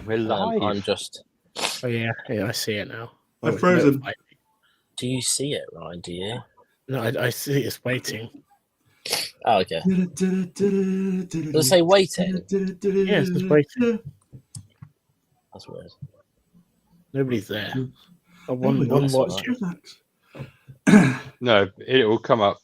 We're live. I'm just. Oh yeah, I see it now. I've frozen. Do you see it, Ryan? Do you? No, I see it's waiting. Oh, okay. Does it say waiting? Yeah, it's just waiting. That's weird. Nobody's there. One watch. No, it will come up.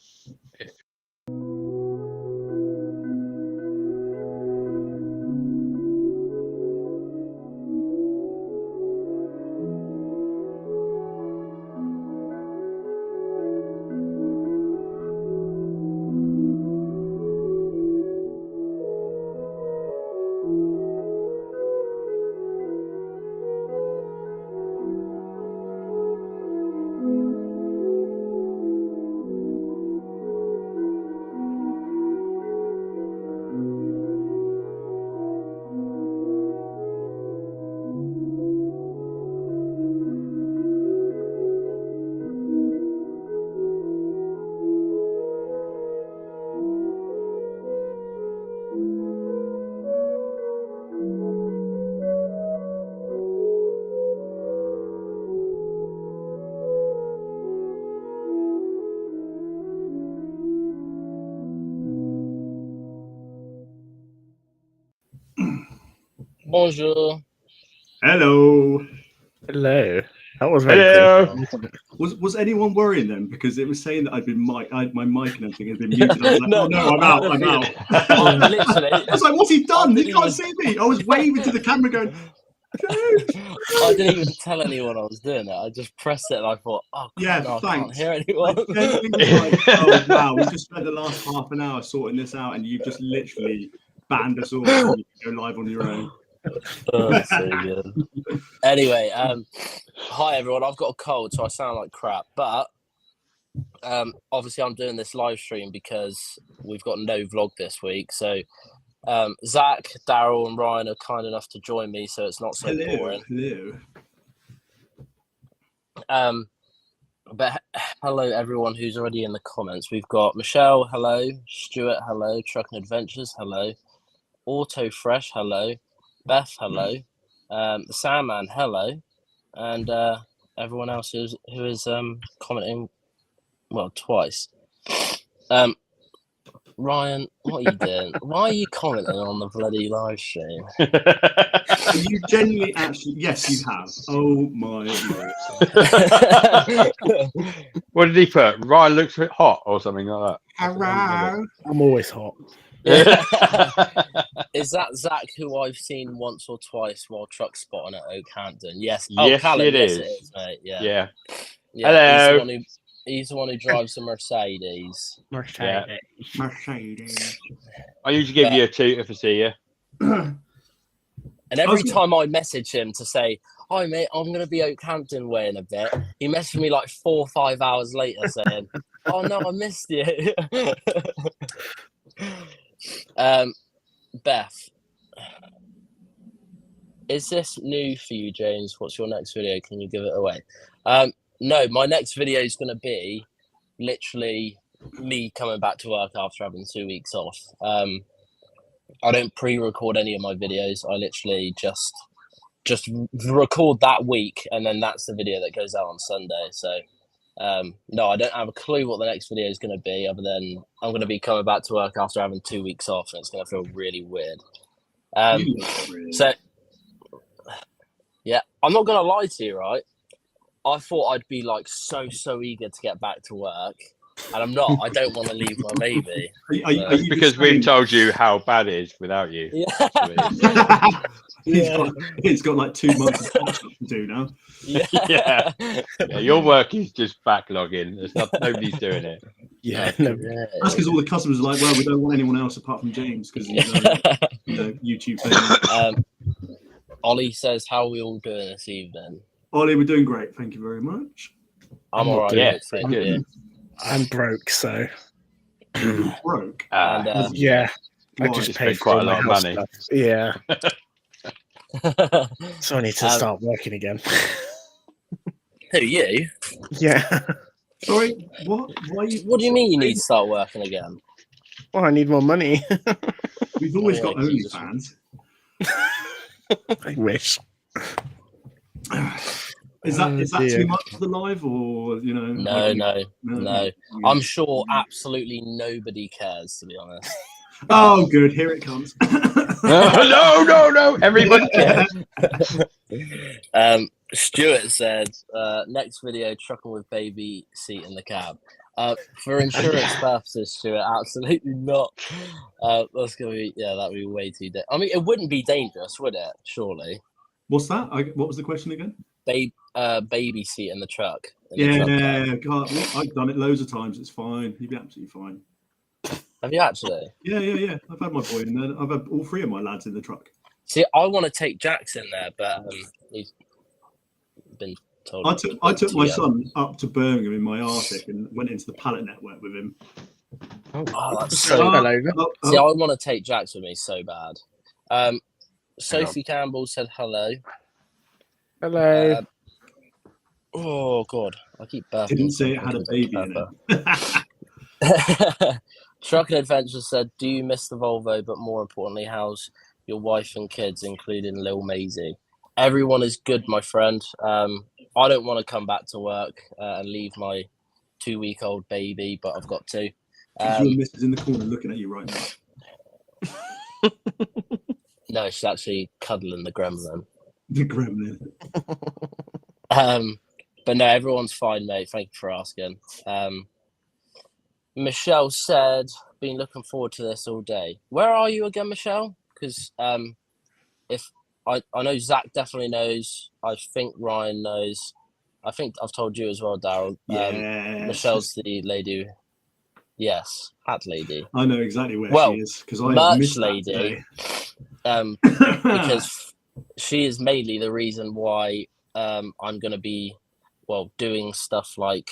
Bonjour. Hello. Hello. That was very Hello. clear, wasn't it? Was anyone worrying then? Because it was saying that my mic and everything had been muted. I was like, No, oh no, I'm out. Literally. I was like, what's he done? He didn't can't even- see me. I was waving to the camera going, I didn't even tell anyone I was doing it. I just pressed it and I thought, oh, Yeah, no, I can't thanks. hear I anyone. genuinely was like, oh wow, we just spent the last half an hour sorting this out and you've just literally banned us all so you can go live on your own. Oh, that's so good. Anyway, hi everyone. I've got a cold, so I sound like crap. But obviously, I'm doing this live stream because we've got no vlog this week. So Zach, Daryl, and Ryan are kind enough to join me, so it's not so boring. Hello. But hello everyone who's already in the comments. We've got Michelle, hello. Stuart, hello. Truckin Adventures, hello. Auto Fresh, hello. Beth, hello. The Sandman, hello. And everyone else who is commenting, well, twice. Ryan, what are you doing? Why are you commenting on the bloody live stream? You genuinely actually, yes, you have. Oh my Lord. What did he put? Ryan looks a bit hot or something like that. Hello. I'm always hot. Is that Zach who I've seen once or twice while truck spotting at Oakhampton? Yes. Yes, Callum, it yes, is. it is, mate. Yeah. Yeah. Hello. Hello. He's the one who drives a Mercedes. Mercedes. Mercedes. I usually give you a toot if I see you. And every time I message him to say, hi mate, I'm going to be Oakhampton way in a bit, he messaged me like 4 or 5 hours later saying, oh no, I missed you. Beth, is this new for you, James? What's your next video? Can you give it away? No, my next video is going to be literally me coming back to work after having 2 weeks off. I don't pre-record any of my videos. I literally just record that week, and then that's the video that goes out on Sunday. So no, I don't have a clue what the next video is going to be, other than I'm going to be coming back to work after having 2 weeks off, and it's going to feel really weird. So yeah, I'm not going to lie to you, right? I thought I'd be like so eager to get back to work, and I'm not. I don't want to leave my baby. Are Because we've told you how bad it is without you. Yeah. He's got like 2 months of catch-up to do now. Yeah. Your work is just backlogging. There's nobody's doing it. Yeah. That's because all the customers are like, well, we don't want anyone else apart from James because he's YouTube famous. Ollie says, how are we all doing this evening? Ollie, we're doing great. Thank you very much. I'm all right. Yeah, thank good. you. I'm broke, so Broke. yeah. I Why? just Just paid paid for quite all a my lot of house money. stuff. Yeah. So I need to start working again. Who, you? Yeah. Sorry, what? Why? What do you mean you need to start working again? Well, I need more money. We've always Yeah, got Jesus. OnlyFans. I wish. Is that dear. too much for the live, or you know? No. I'm sure absolutely nobody cares, to be honest. Oh, good. Here it comes. No. Everybody cares. Stuart said, next video, trucking with baby seat in the cab. For insurance purposes, Stuart, absolutely not. That's gonna be that'd be way too. I mean, it wouldn't be dangerous, would it? Surely. What's that? What was the question again? Baby seat in the truck. God, I've done it loads of times. It's fine. You'd be absolutely fine. Have you actually? Yeah. I've had my boy in there. I've had all three of my lads in the truck. See, I want to take Jax in there, but he's been told. I took my son up to Birmingham in my Arctic and went into the pallet network with him. Oh, that's so. See, I want to take Jax with me so bad. Sophie Campbell said hello. Hello. Oh God, I keep burping. Didn't say it had a baby in it. Truckin Adventure said, "Do you miss the Volvo? But more importantly, how's your wife and kids, including Lil Maisie?" Everyone is good, my friend. I don't want to come back to work and leave my 2-week-old baby, but I've got to. Your missus in the corner looking at you right now. No, she's actually cuddling the gremlin. The gremlin. But no, everyone's fine, mate. Thank you for asking. Michelle said, "Been looking forward to this all day." Where are you again, Michelle? Because if I know Zach definitely knows. I think Ryan knows. I think I've told you as well, Daryl. Michelle's the lady. Yes, hat lady. I know exactly where she is because I merch missed lady. Because she is mainly the reason why I'm going to be doing stuff like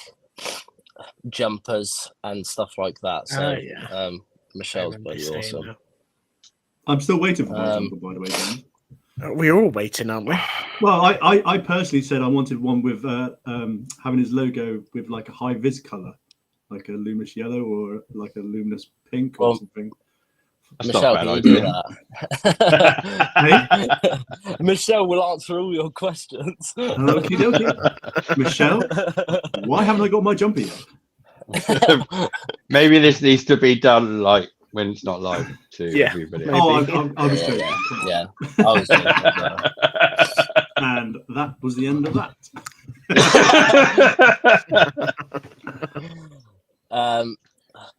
jumpers and stuff like that. So Michelle's bloody awesome. Now. I'm still waiting for my jumper, by the way, Dan. We're all waiting, aren't we? Well, I personally said I wanted one with having his logo with like a high vis color, like a luminous yellow or like a luminous pink or something. Michelle, can you do that? Michelle will answer all your questions. Okie dokie. Michelle, why haven't I got my jumper yet? Maybe this needs to be done like when it's not live to everybody. Oh, I was joking. Yeah, I was joking. And that was the end of that.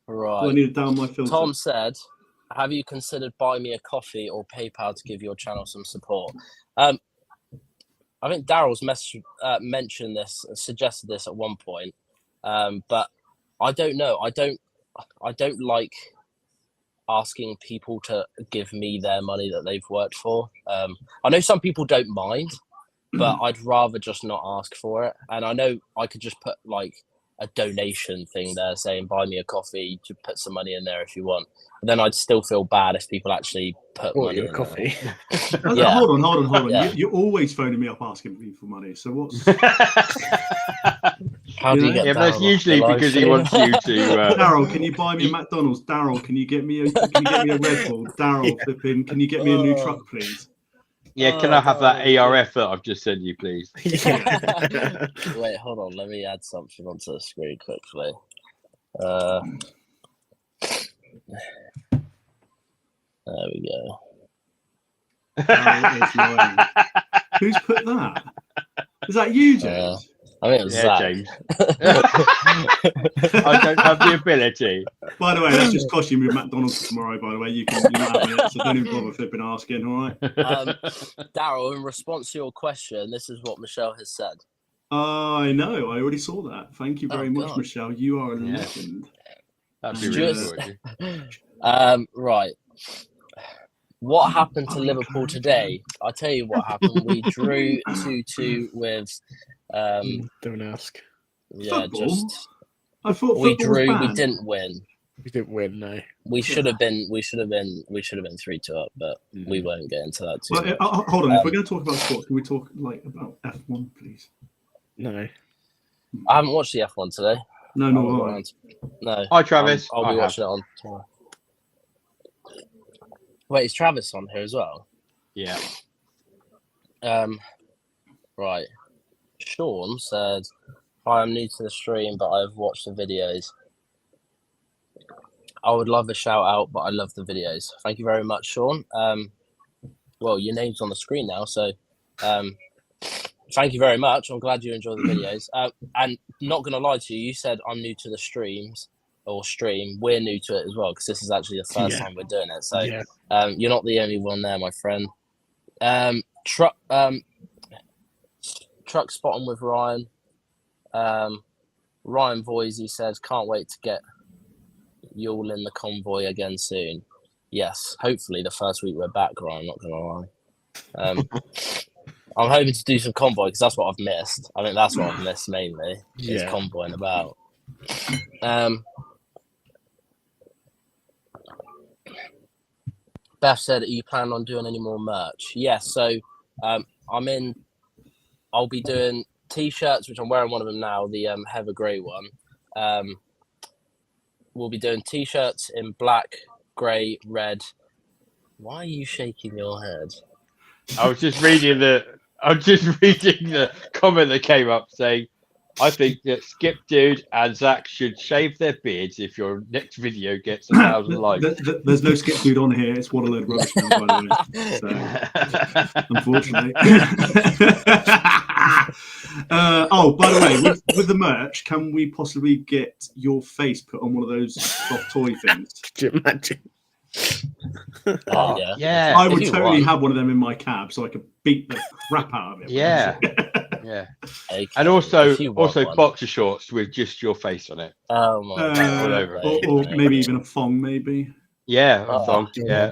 Right. Do I need to down my filter? Tom said, "Have you considered buy me a coffee or PayPal to give your channel some support?" I think Daryl's mentioned this, suggested this at one point, but I don't know. I don't like asking people to give me their money that they've worked for. I know some people don't mind, but I'd rather just not ask for it. And I know I could just put like a donation thing there saying buy me a coffee, to put some money in there if you want. But then I'd still feel bad if people actually put money in coffee. Yeah. Hold on. Yeah. You're always phoning me up asking me for money. So what's... How do you get but that's usually because he wants you to. Daryl, can you buy me a McDonald's? Daryl, can you get me a Red Bull? Daryl, flipping, can you get me a new truck, please? Yeah, can I have that ARF that I've just sent you, please? Wait, hold on. Let me add something onto the screen quickly. There we go. Who's put that? Is that you, James? I think it was Zach. James. I don't have the ability. By the way, that's just cost you with McDonald's tomorrow. By the way, you're not having it, so don't even bother flipping asking. All right. Daryl, in response to your question, this is what Michelle has said. I know. I already saw that. Thank you very much, Michelle. You are a legend. That'd be really good. Right. What happened to Liverpool today? I'll tell you what happened. We drew 2-2 with. Don't ask. Yeah, football? just. I thought we drew. We didn't win. We didn't win. No. We should have been. We should have been 3-2 up, but we won't get into that too. Well, hold on. If we're going to talk about sports, can we talk about F1, please? No. I haven't watched the F1 today. No. No. Hi, Travis. I'll be watching it on tomorrow. Wait, is Travis on here as well? Yeah. Right. Sean said, "Hi, I'm new to the stream, but I've watched the videos. I would love a shout out, but I love the videos." Thank you very much, Sean. Well, your name's on the screen now, so thank you very much. I'm glad you enjoy the videos. And not gonna lie to you, you said I'm new to the streams or stream. We're new to it as well because this is actually the first time we're doing it. So you're not the only one there, my friend. Truck spot on with Ryan. Ryan Voisey says, "Can't wait to get you all in the convoy again soon." Yes, hopefully the first week we're back, Ryan, not gonna lie. I'm hoping to do some convoy because that's what I've missed. I think that's what I've missed mainly is convoying about. Beth said, "Are you planning on doing any more merch?" Yes, so I'll be doing t-shirts, which I'm wearing one of them now, the Heather Grey one. We'll be doing t-shirts in black, grey, red. Why are you shaking your head? I was just reading the comment that came up saying, "I think that Skip Dude and Zach should shave their beards if your next video gets 1,000 likes." There's no Skip Dude on here. It's what a load of rubbish now, by the way. So, unfortunately. Oh, by the way, with the merch, can we possibly get your face put on one of those soft toy things? Could you imagine? Oh, yeah. I would totally have one of them in my cab so I could beat the crap out of it. Yeah. Okay. And also one. boxer shorts with just your face on it. Oh my God. All over it. Or maybe even a thong, maybe. Yeah, a thong. Yeah.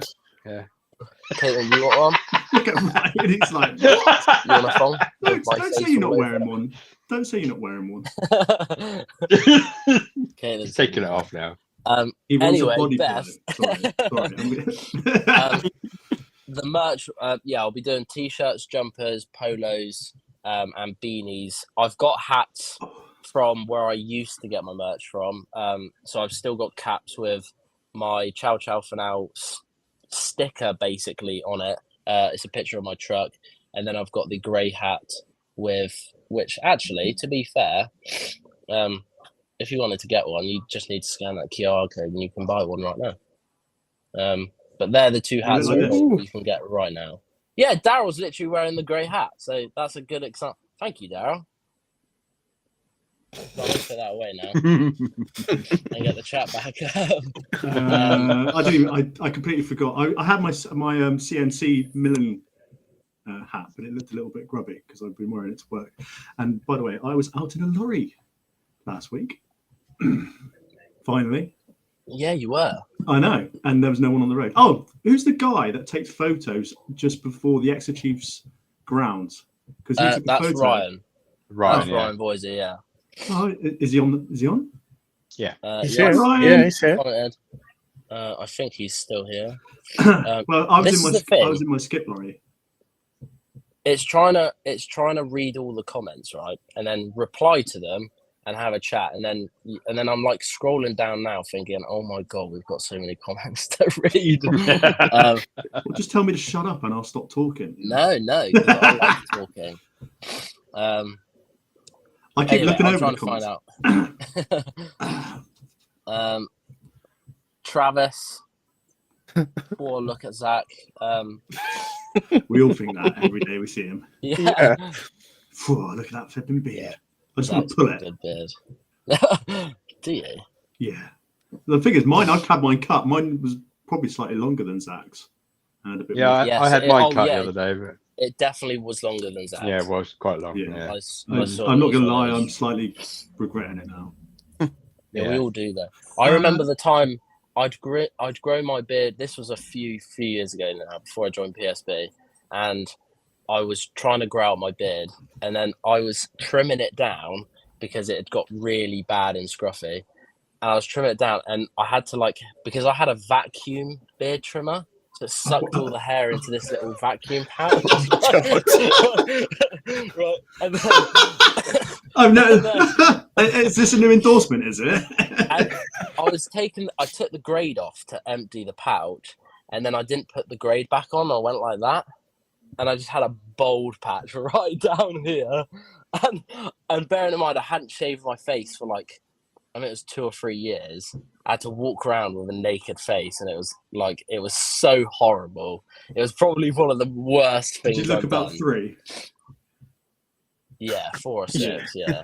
Caitlin, you want one? Look at Ryan. He's like, You want a thong? don't say you're not wearing one. Don't say you're not wearing one. Caitlin's He's taking it off now. He wants Anyway, a body Beth. Sorry. The merch, I'll be doing t-shirts, jumpers, polos, and beanies. I've got hats from where I used to get my merch from. So I've still got caps with my Chow Chow for Now sticker basically on it. It's a picture of my truck. And then I've got the grey hat which actually, to be fair, if you wanted to get one, you just need to scan that QR code and you can buy one right now. But they're the two hats you can get right now. Yeah, Daryl's literally wearing the grey hat, so that's a good example. Thank you, Daryl. I'll put that away now and get the chat back up. I completely forgot. I had my CNC milling hat, but it looked a little bit grubby because I've been wearing it to work. And by the way, I was out in a lorry last week. Finally. Yeah, you were. I know, and there was no one on the road. Oh, who's the guy that takes photos just before the Exeter Chiefs grounds? Because that's Ryan. Ryan Voisey, yeah. Oh, is he on? Yeah. He's here. here. Yeah, he's here. I think he's still here. Well, I was in my skip lorry. It's trying to read all the comments, right, and then reply to them and have a chat, and then I'm like scrolling down now, thinking, "Oh my God, we've got so many comments to read." Well, just tell me to shut up, and I'll stop talking. No, 'cause I like talking. I keep looking over the comments. Trying to find out. Travis. Poor look at Zach. We all think that every day we see him. Yeah. Whew, look at that flipping beard. Yeah. I just want to pull it. Good beard. Do you? Yeah. The thing is, I've had mine cut. Mine was probably slightly longer than Zach's. And a bit more. I had mine cut the other day. But... It definitely was longer than Zach's. Yeah, it was quite long. Yeah. I'm not going to lie, I'm slightly regretting it now. Yeah, we all do that. I remember the time I'd grow my beard. This was a few years ago now, before I joined PSB, and I was trying to grow out my beard, and then I was trimming it down because it had got really bad and scruffy, and I was trimming it down, and I had to because I had a vacuum beard trimmer, so it sucked all the hair into this little vacuum pouch. Right, and then, oh no! Is this a new endorsement? Is it? I took the grade off to empty the pouch, and then I didn't put the grade back on. I went like that. and I just had a bald patch right down here. And bearing in mind, I hadn't shaved my face for like, I mean, it was 2 or 3 years. I had to walk around with a naked face, and it was so horrible. It was probably one of the worst things Did you look I've about done. 3? Yeah, 4 or 6. Yeah.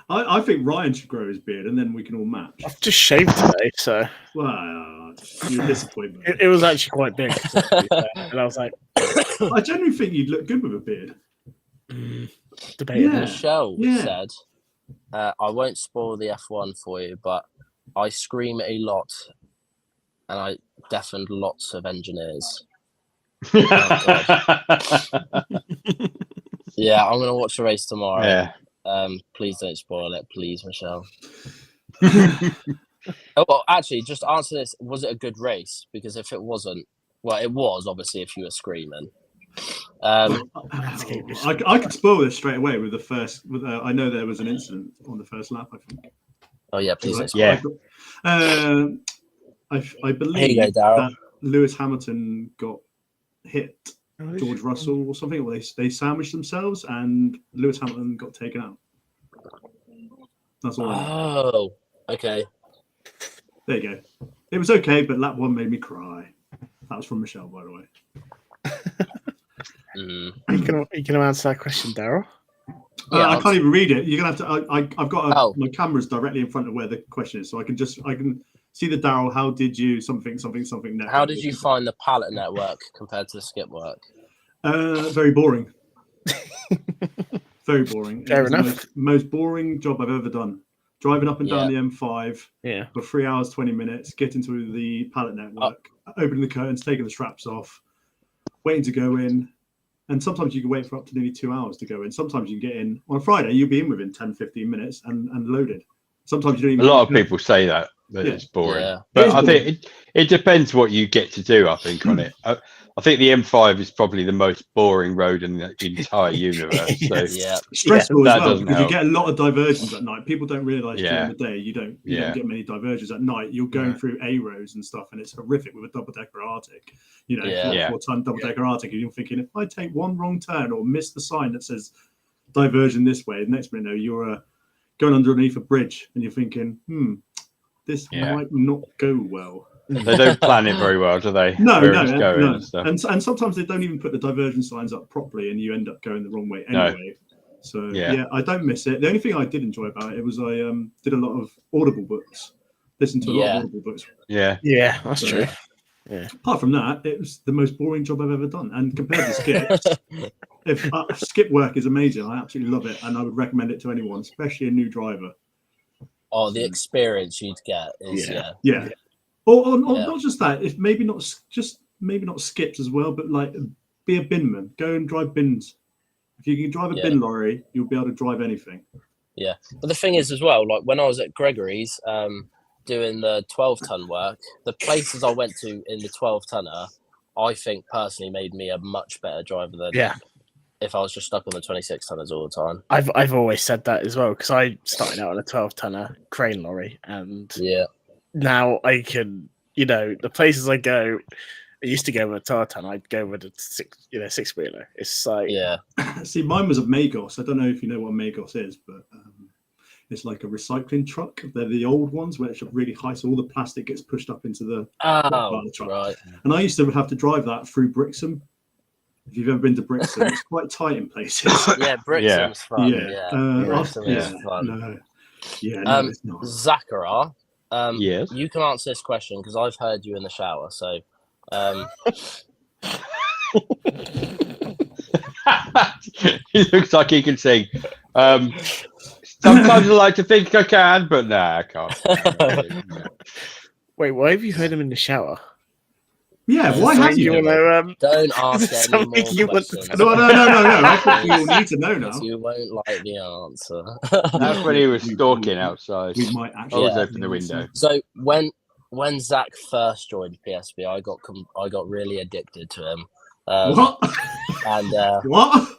I think Ryan should grow his beard, and then we can all match. I've just shaved today, so Well, you're disappointed. it was actually quite big. So, to be fair. And I was like, I genuinely think you'd look good with a beard. debatable. Yeah. Michelle Yeah. said, I won't spoil the F1 for you, but I scream a lot, and I deafened lots of engineers. Yeah, I'm gonna watch the race tomorrow. Yeah. Please don't spoil it, please, Michelle. Oh, well, actually, just answer this: was it a good race? Because if it wasn't, well, it was obviously if you were screaming. I could spoil this straight away with the first. I know there was an incident on the first lap. I think. Oh yeah, please don't spoil. Yeah. I believe Here you go, Daryl. that Lewis Hamilton got hit George Russell or something. Or they sandwiched themselves, and Lewis Hamilton got taken out. That's all. I know. Oh, okay. There you go. It was okay, but lap 1 made me cry. That was from Michelle, by the way. You can answer that question, Daryl. Yeah, I can't even read it. You're gonna have to. I've got Oh. my camera's directly in front of where the question is, so I can see the Daryl. How did you something next? How did you find the pallet network compared to the skip work? Very boring. Very boring. Fair It was enough. the most boring job I've ever done. Driving up and down the M5 Yeah. for 3 hours 20 minutes, getting to the pallet network, opening the curtains, taking the straps off, waiting to go in. And sometimes you can wait for up to nearly 2 hours to go in. Sometimes you can get in on a Friday, you'll be in within 10, 15 minutes and loaded. Sometimes you don't even. A lot of people say that Yeah. it's boring, Yeah. but It is I think it depends what you get to do. I think on it. I think the M5 is probably the most boring road in the entire universe. So Yeah. Stressful that as well doesn't because you help. get a lot of diversions at night. People don't realise Yeah. during the day you don't Yeah. get many diversions at night. You're going Yeah. through A roads and stuff, and it's horrific with a double decker Arctic. You know, Yeah. 4-ton double decker Arctic, and you're thinking if I take one wrong turn or miss the sign that says diversion this way, the next minute you're going underneath a bridge, and you're thinking, this Yeah. might not go well. they don't plan it very well, do they? No, Where no, it's no. going and stuff. And sometimes they don't even put the diversion signs up properly, and you end up going the wrong way No. anyway. So Yeah. yeah, I don't miss it. The only thing I did enjoy about it was I did a lot of Audible books, listened to a lot Yeah. of Audible books. Yeah. Yeah, that's true. Apart from that, it was the most boring job I've ever done. And compared to skips, if skip work is amazing, I absolutely love it, and I would recommend it to anyone, especially a new driver. Oh, the experience you'd get is Yeah. Yeah. Or Yeah. not just that, if maybe not skips as well, but like be a binman, go and drive bins. If you can drive a bin lorry, you'll be able to drive anything. Yeah, but the thing is as well, like when I was at Gregory's doing the 12-ton work, the places I went to in the 12-tonner, I think personally made me a much better driver than if I was just stuck on the 26-tonners all the time. I've always said that as well because I started out on a 12-tonner crane lorry, and now I can, the places I go. I used to go with a 12-tonner. I'd go with a six-wheeler. It's like See, mine was a Magos. I don't know if you know what a Magos is, but it's like a recycling truck. They're the old ones where it's really high, so all the plastic gets pushed up into the truck. Right. And I used to have to drive that through Brixham. If you've ever been to Brixham, it's quite tight in places. Yeah, Brixham's fun. Brixham is fun. No, it's not. Zachara, Yes. you can answer this question because I've heard you in the shower. So, He looks like he can sing. Sometimes I like to think I can, but nah, I can't. wait, why have you heard him in the shower? Yeah, why have you? Don't ask any more something you want to questions. No. I think you all need to know now. You won't like the answer. That's when he was stalking outside. We might I actually was open the window. So when Zach first joined PSB, I got really addicted to him. What? And What?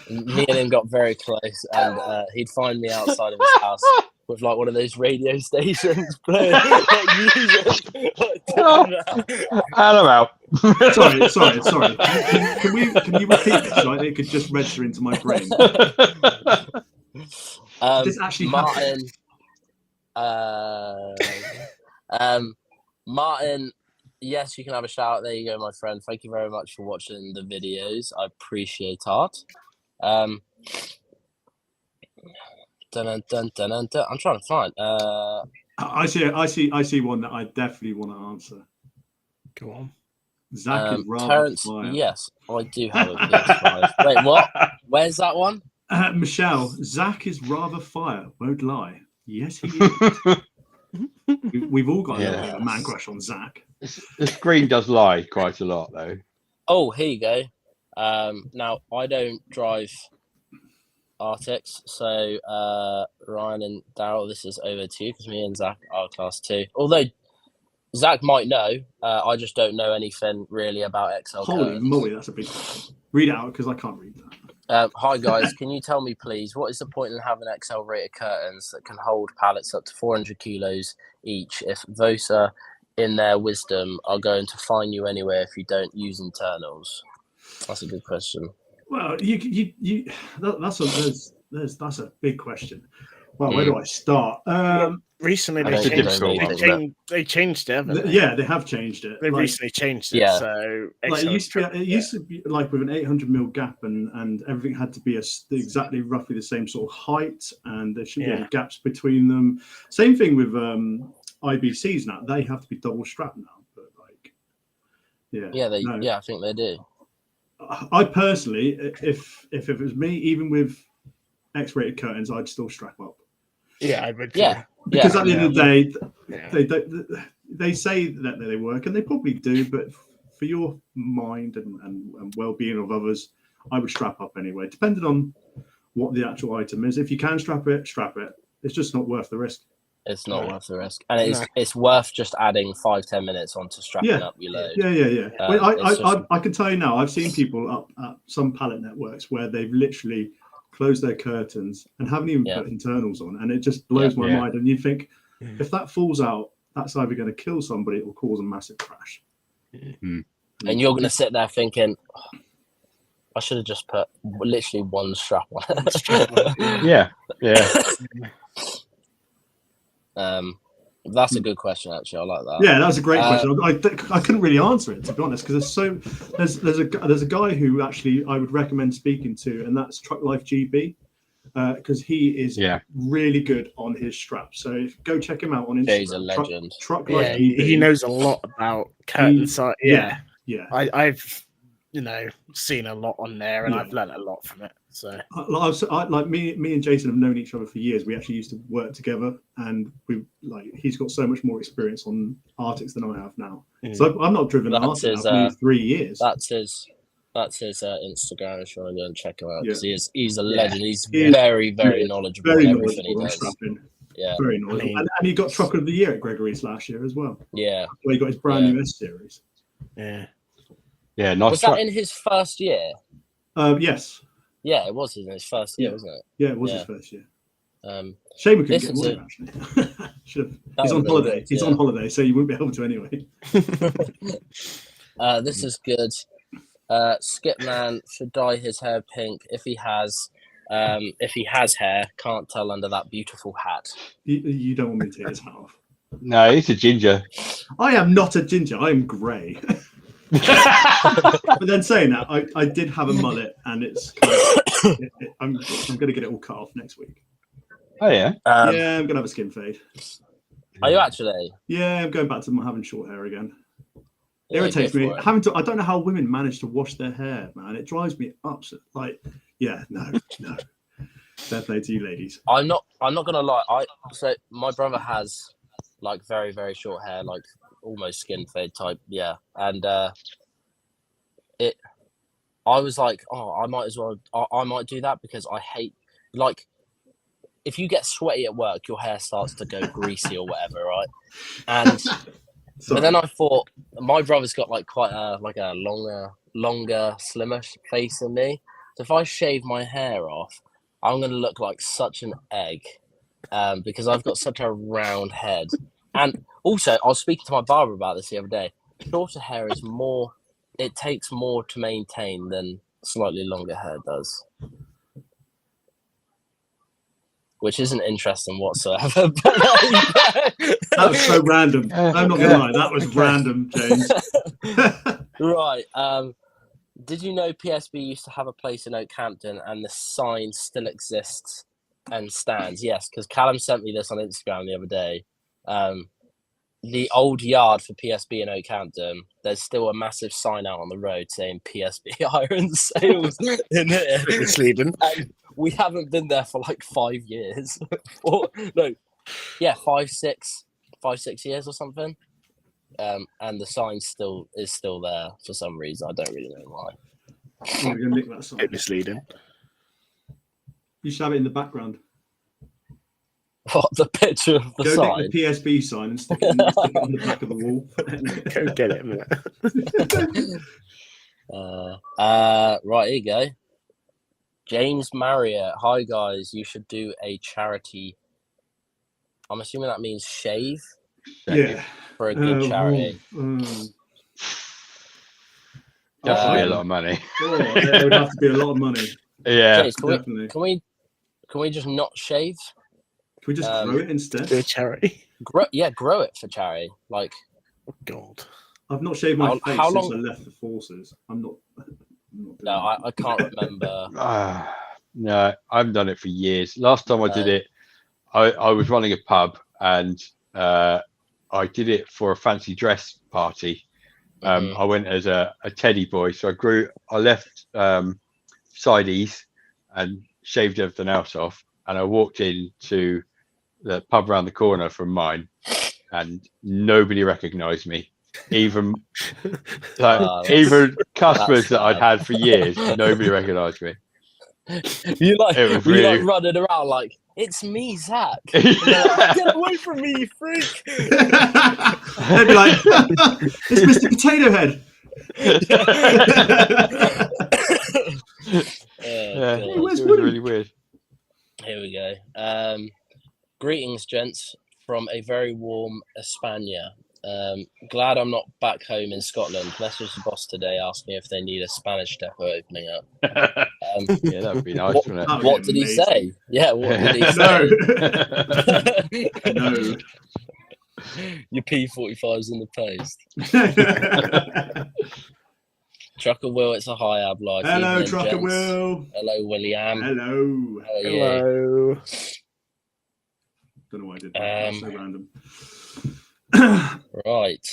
me and him got very close, and he'd find me outside of his house with like one of those radio stations playing like music. Oh, and I'm out. Sorry. Can you repeat this so it could just register into my brain? This actually Martin. Martin. Yes, you can have a shout out. There you go, my friend. Thank you very much for watching the videos. I appreciate it. I'm trying to find. I see one that I definitely want to answer. Go on. Zach is rather Terrence, fire. yes, I do have a PS5. Wait, what? Where's that one? Michelle, Zach is rather fire. Won't lie. Yes, he is. We've all got a little bit of a man crush on Zach. The screen does lie quite a lot, though. Oh, here you go. Now I don't drive Arctics, so Ryan and Daryl, this is over to you because me and Zach are class 2. Although Zach might know, I just don't know anything really about XL. Holy moly, that's a big question. Read it out because I can't read that. Hi guys, can you tell me please what is the point in having XL rated curtains that can hold pallets up to 400 kilos each if Vosa in their wisdom are going to fine you anyway if you don't use internals? That's a good question. Well, that's a big question. Well, where do I start? Recently, they changed it. Yeah, they have changed it. They recently changed it. Yeah. So it used to be like with an 800mm gap, and everything had to be exactly roughly the same sort of height, and there shouldn't be any gaps between them. Same thing with IBCs now. They have to be double strapped now. But I think they do. I personally, if it was me, even with X-rated curtains, I'd still strap up. Yeah, I would. Yeah. Because at the end of the day, they say that they work, and they probably do, but for your mind and well-being of others, I would strap up anyway, depending on what the actual item is. If you can strap it. It's just not worth the risk. It's not worth the risk, and it's worth just adding 5-10 minutes onto strapping up your load. Yeah. I can tell you now, I've seen people up at some pallet networks where they've literally closed their curtains and haven't even put internals on, and it just blows my mind. And you think, if that falls out, that's either going to kill somebody or cause a massive crash. And you're going to sit there thinking, I should have just put literally one strap on it. Yeah. That's a good question, actually. I like that. Yeah, that's a great question. I couldn't really answer it, to be honest, because there's a guy who actually I would recommend speaking to, and that's Truck Life GB, because he is really good on his straps. So go check him out on Instagram. He's a legend. Truck Life GB. He knows a lot about curtain size. Yeah. I've seen a lot on there, and I've learned a lot from it. So like me and Jason have known each other for years. We actually used to work together, and he's got so much more experience on Arctics than I have now. So I'm not driven an Arctic for 3 years. That's his Instagram. If you want to go and check him out, because he's a legend. He's very knowledgeable. Very in knowledgeable everything he on does. strapping. Yeah, very knowledgeable. And he got Truck of the Year at Gregory's last year as well. Yeah, where he got his brand new S series. Yeah, nice. Was that in his first year? Yes. Yeah, it was in his first year, wasn't it? Yeah, it was his first year. Shame we couldn't get more, actually. He's on holiday. He's on holiday, so you wouldn't be able to anyway. This is good. Skipman should dye his hair pink if he has hair. Can't tell under that beautiful hat. You don't want me to take his hat off. No, he's a ginger. I am not a ginger. I am grey. But then saying that, I did have a mullet, and it's I'm going to get it all cut off next week. Oh yeah. I'm going to have a skin fade. Are you actually? Yeah, I'm going back to having short hair again. It irritates me. I don't know how women manage to wash their hair, man. It drives me upset. No. Fair play to you, ladies. I'm not gonna lie. So my brother has very, very short hair, almost skin fade type. Yeah, and I was like, I might as well. I might do that because I hate if you get sweaty at work, your hair starts to go greasy or whatever, right? And but then I thought my brother's got quite a longer, slimmer face than me. So if I shave my hair off, I'm gonna look like such an egg. because I've got such a round head. And also, I was speaking to my barber about this the other day. Shorter hair is more, it takes more to maintain than slightly longer hair does. Which isn't interesting whatsoever. That was so random. I'm not gonna lie, that was random, James. Right. Did you know PSB used to have a place in Oakhampton and the sign still exists and stands? Yes, because Callum sent me this on Instagram the other day. The old yard for PSB in Oakhampton, there's still a massive sign out on the road saying PSB Iron Sales in it. Misleading. And we haven't been there for like 5 years. 5, 6 years or something. And the sign is still there for some reason. I don't really know why. You're gonna nick that sign. Bit misleading. You should have it in the background. What, the picture of the Go sign? nick the PSB sign and stick it on the back of the wall. Go get it a minute. Right, here you go. James Marriott. Hi guys, you should do a charity. I'm assuming that means shave. Yeah. For a good charity. That would be a lot of money. It would have to be a lot of money. Yeah. James, can we just not shave? Can we just grow it instead? Do a charity. Grow it for charity. Like, oh, God. I've not shaved my face how since long... I left the forces. I'm not no, I can't remember. No, I haven't done it for years. Last time I did it, I was running a pub and I did it for a fancy dress party. I went as a teddy boy, so I left sideys and shaved everything else off, and I walked into the pub around the corner from mine, and nobody recognised me. Even even customers that I'd had for years, nobody recognised me. You like running around like, it's me, Zach. Like, get away from me, you freak. They'd be like, it's Mr. Potato Head. It was really weird. Here we go. Greetings, gents, from a very warm Espana. Glad I'm not back home in Scotland. Messaged the boss today asking if they need a Spanish depot opening up. Yeah, that would be nice, wouldn't it? What did he say? Yeah, what did he say? No. Your P45's in the post. Trucker Will, it's a high ab life. Hello, evening, Trucker gents. Will. Hello, William. Hello. Hello. Don't know why I did that. That's so random. Right.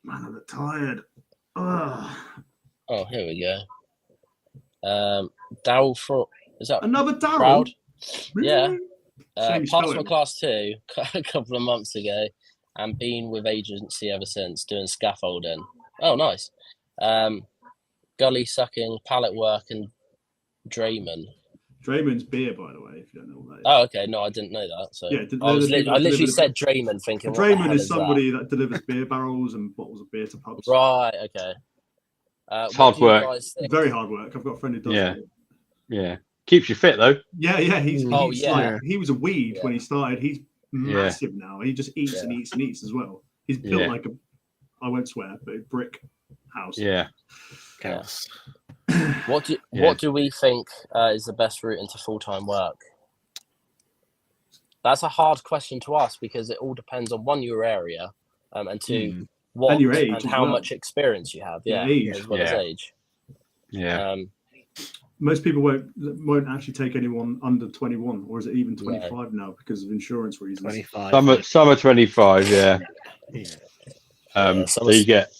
Man, I look tired. Oh, here we go. Daryl Fraud. Is that another Daryl? Proud? Really? Yeah. Passed my spelling. class 2 a couple of months ago and been with agency ever since doing scaffolding. Oh, nice. Gully sucking, pallet work, and drayman. Drayman's beer, by the way, if you don't know what that is. Oh, okay. No, I didn't know that. So yeah, I literally said drayman, thinking. A drayman is somebody that delivers beer barrels and bottles of beer to pubs. Right. Okay. It's hard work. Very hard work. I've got a friend who does it. Yeah. Keeps you fit though. Yeah. He was a weed when he started. He's massive now. He just eats and eats and eats as well. He's built like I won't swear, but a brick house. Yeah. Chaos. What do we think is the best route into full-time work? That's a hard question to ask because it all depends on one, your area, and two, what and your age and how much experience you have. Yeah, as well as age. Yeah. Most people won't actually take anyone under 21, or is it even 25 now because of insurance reasons? 25. Some are 25. Yeah. So you get.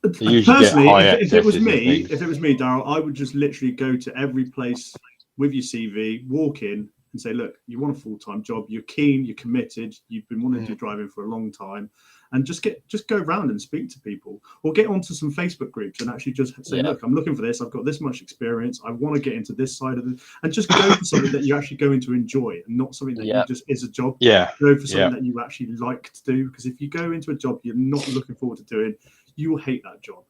Personally, if it was me, Daryl, I would just literally go to every place with your CV, walk in and say, look, you want a full-time job, you're keen, you're committed, you've been wanting to drive in for a long time, and just go around and speak to people, or get onto some Facebook groups and actually just say, look, I'm looking for this, I've got this much experience, I want to get into this side of it, and just go for something that you're actually going to enjoy and not something that you just is a job. Go for something that you actually like to do, because if you go into a job you're not looking forward to doing, you will hate that job.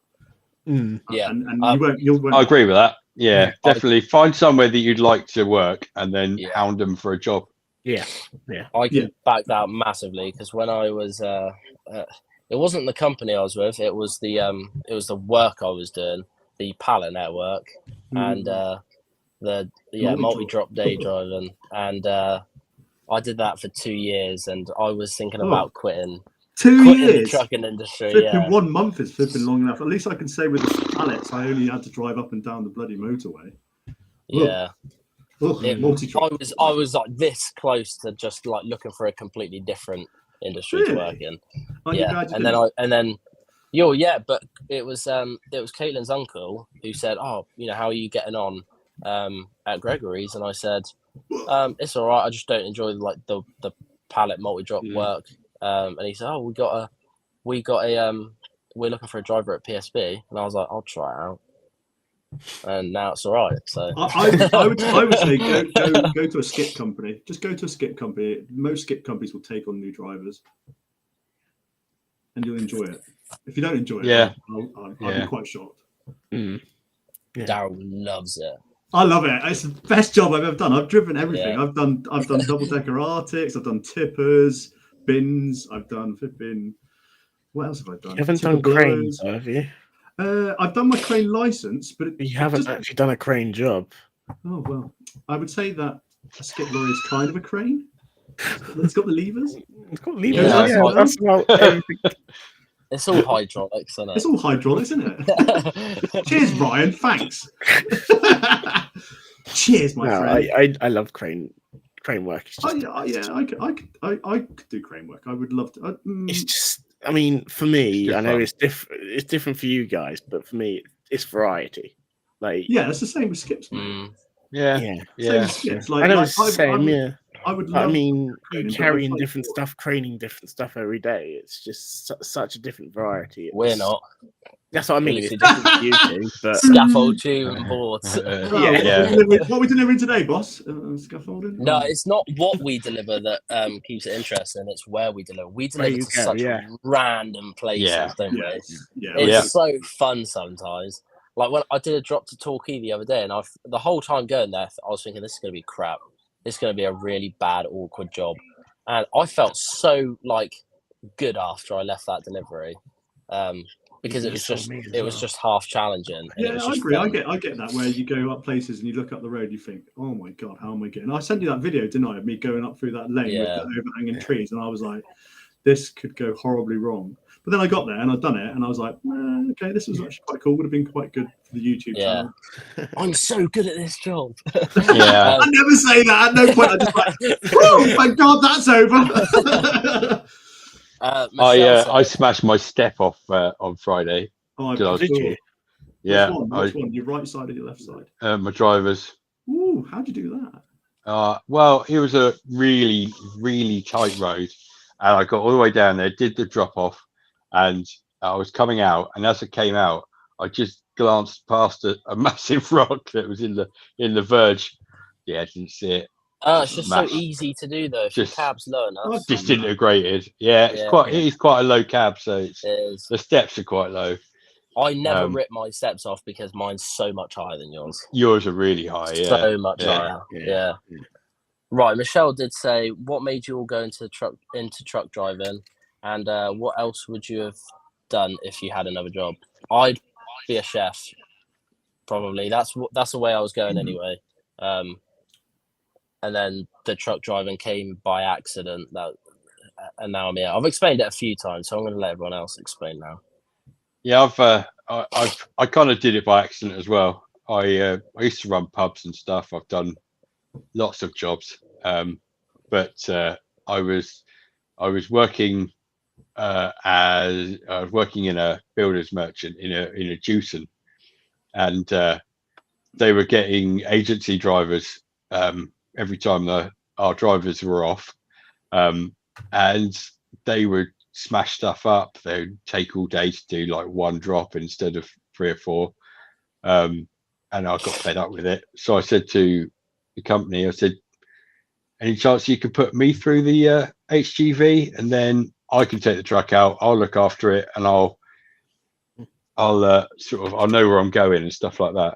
And you won't. I agree with that. Yeah, definitely find somewhere that you'd like to work and then hound them for a job. Yeah. I can back that massively, because when I was, it wasn't the company I was with. It was the work I was doing, the pallet network, and the multi-drop day driving, and I did that for 2 years, and I was thinking about quitting. 2 years. The trucking industry. Flipping 1 month is flipping long enough. At least I can say with the pallets, I only had to drive up and down the bloody motorway. Yeah. Multi-drop. I was like this close to just like looking for a completely different industry to work in. But it was Caitlin's uncle who said, "Oh, how are you getting on at Gregory's?" And I said, "It's all right. I just don't enjoy like the pallet multi-drop work." And he said, "Oh, we're looking for a driver at PSB," and I was like, "I'll try it out." And now it's all right. So I would say go to a skip company. Just go to a skip company. Most skip companies will take on new drivers, and you'll enjoy it. If you don't enjoy it, I'll be quite shocked. Daryl loves it. I love it. It's the best job I've ever done. I've driven everything. I've done double-decker Arctics. I've done tippers, bins. I've done flipping. What else have I done? You haven't done cranes, have you? I've done my crane license, but you haven't actually done a crane job. Oh well, I would say that a skip lorry is kind of a crane. It's got the levers. It's got levers. That's about everything. It's all hydraulics, isn't it? It's all hydraulics, isn't it? Cheers, Ryan. Thanks. Cheers, my friend. I love crane work. It's just, I could do crane work. I would love to. It's just. I mean, for me, I know it's different. It's different for you guys, but for me, it's variety. Like, it's the same with skips. Same skips. Like, I know it's the same. I would. Love you carrying different stuff, craning different stuff every day. It's just such a different variety. We're not. That's what I mean. It's different for you two, but scaffold tube and boards. What are we delivering today, boss? Scaffolding? No, it's not what we deliver that keeps it interesting. It's where we deliver. We deliver to such random places, don't we? It's so fun sometimes. Like when I did a drop to Torquay the other day, and the whole time going there, I was thinking this is going to be crap. This is going to be a really bad, awkward job, and I felt so like good after I left that delivery. Because it was just half challenging. Yeah, I agree. Fun. I get that, where you go up places and you look up the road, you think, oh my god, how am I getting? I sent you that video, didn't I, of me going up through that lane with the overhanging trees, and I was like, this could go horribly wrong. But then I got there and I'd done it, and I was like, okay, this was actually quite cool. Would have been quite good for the YouTube channel. I'm so good at this job. I never say that. At no point I just like, oh, thank God that's over. I smashed my step off on Friday. Oh, did you? Yeah. Which one? Your right side or your left side? My driver's. Ooh, how'd you do that? Well, it was a really, really tight road, and I got all the way down there, did the drop off, and I was coming out, and as I came out, I just glanced past a massive rock that was in the verge. Yeah, I didn't see it. It's just so easy to do though. If your cab's low enough. Disintegrated. Yeah, it is quite a low cab, so the steps are quite low. I never rip my steps off because mine's so much higher than yours. Yours are really high, So much higher. Yeah. Right, Michelle did say, what made you all go into truck driving, and what else would you have done if you had another job? I'd be a chef, probably. That's the way I was going anyway. And then the truck driving came by accident. And now I'm here. I've explained it a few times, so I'm going to let everyone else explain now. Yeah, I kind of did it by accident as well. I used to run pubs and stuff. I've done lots of jobs, but I was working in a builder's merchant in a juicing, and they were getting agency drivers every time our drivers were off, and they would smash stuff up. They would take all day to do like one drop instead of 3 or 4, and I got fed up with it. So I said to the company, I said, any chance you could put me through the HGV, and then I can take the truck out, I'll look after it, and I'll know where I'm going and stuff like that,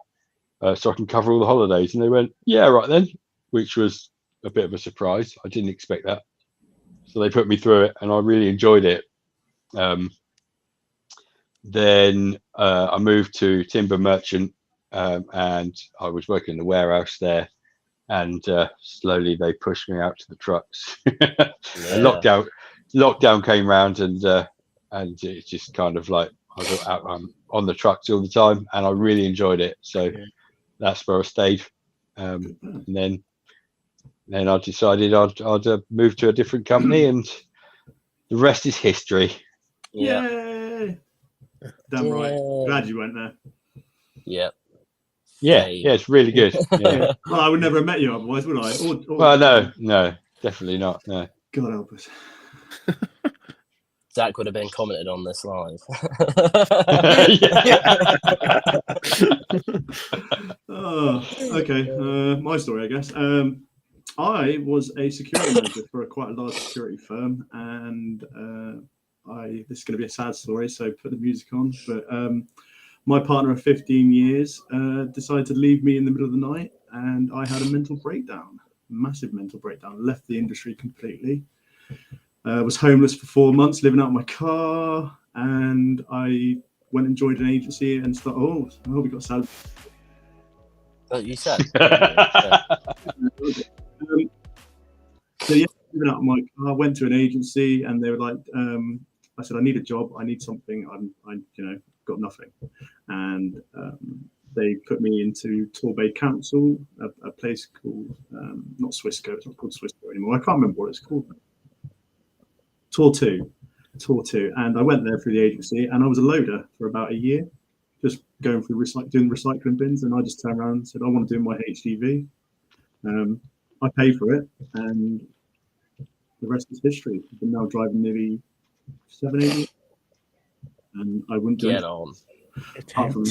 so I can cover all the holidays. And they went, yeah, right then, which was a bit of a surprise. I didn't expect that. So they put me through it, and I really enjoyed it. Then I moved to timber merchant, and I was working in the warehouse there. And slowly they pushed me out to the trucks. Lockdown came round, and it's just kind of like I got out on the trucks all the time, and I really enjoyed it. So that's where I stayed. And then I decided I'd move to a different company, and the rest is history. Yay! Damn right. Glad you went there. Yeah. Yeah, it's really good. Yeah. Well, I would never have met you otherwise, would I? Well, no, definitely not. No. God help us. Zach would have been commented on this live. Okay. My story, I guess. I was a security manager for quite a large security firm, and this is going to be a sad story, so put the music on. But my partner of 15 years decided to leave me in the middle of the night, and I had a mental breakdown, massive mental breakdown, left the industry completely. Was homeless for 4 months, living out of my car, and I went and joined an agency and started, we got sad. Oh, you said. So yeah, living out of my car, went to an agency, and they were like, I said, I need a job, I need something, I got nothing. And they put me into Torbay Council, a place called, not Swissco, it's not called Swissco anymore, I can't remember what it's called. Tour 2, and I went there through the agency, and I was a loader for about a year, just going through doing recycling bins, and I just turned around and said, I want to do my HGV. I paid for it, and the rest is history. I've been now driving nearly 7-8 years, and I wouldn't do Get it. on. Apart from,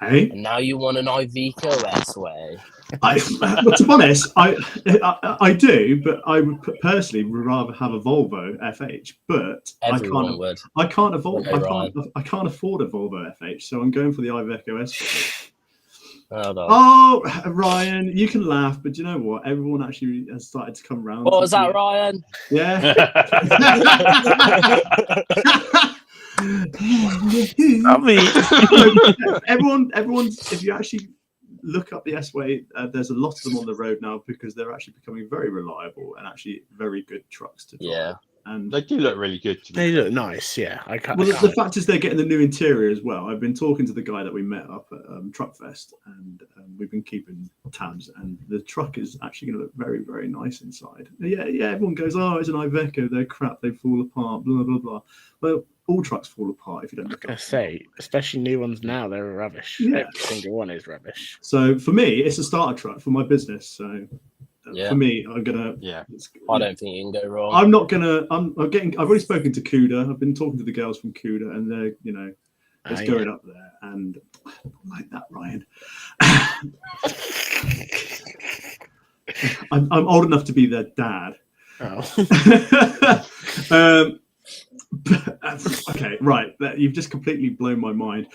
hey? And now you want an Iveco S-Way. But to be honest, I do, but I would personally rather have a Volvo FH. But Everyone would. I can't afford a Volvo FH, so I'm going for the Iveco S. Oh, Ryan, you can laugh, but do you know what? Everyone actually has started to come around. What was that, Ryan? Yeah. Everyone. If you actually look up the S-Way, there's a lot of them on the road now because they're actually becoming very reliable and actually very good trucks to drive. Yeah. And they do look really good to me. They look nice, yeah. The fact is they're getting the new interior as well. I've been talking to the guy that we met up at Truckfest, and we've been keeping tabs, and the truck is actually going to look very, very nice inside. Yeah, everyone goes, oh, it's an Iveco, they're crap, they fall apart, blah, blah, blah. Well, all trucks fall apart if you don't look at them. I say, especially new ones now, they're rubbish. Yeah. Every single one is rubbish. So for me, it's a starter truck for my business. So for me, I'm gonna. Yeah. I don't think you can go wrong. I'm not gonna. I've already spoken to CUDA. I've been talking to the girls from CUDA, and they're it's going up there. And I don't like that, Ryan. I'm old enough to be their dad. Oh. Okay, right. You've just completely blown my mind.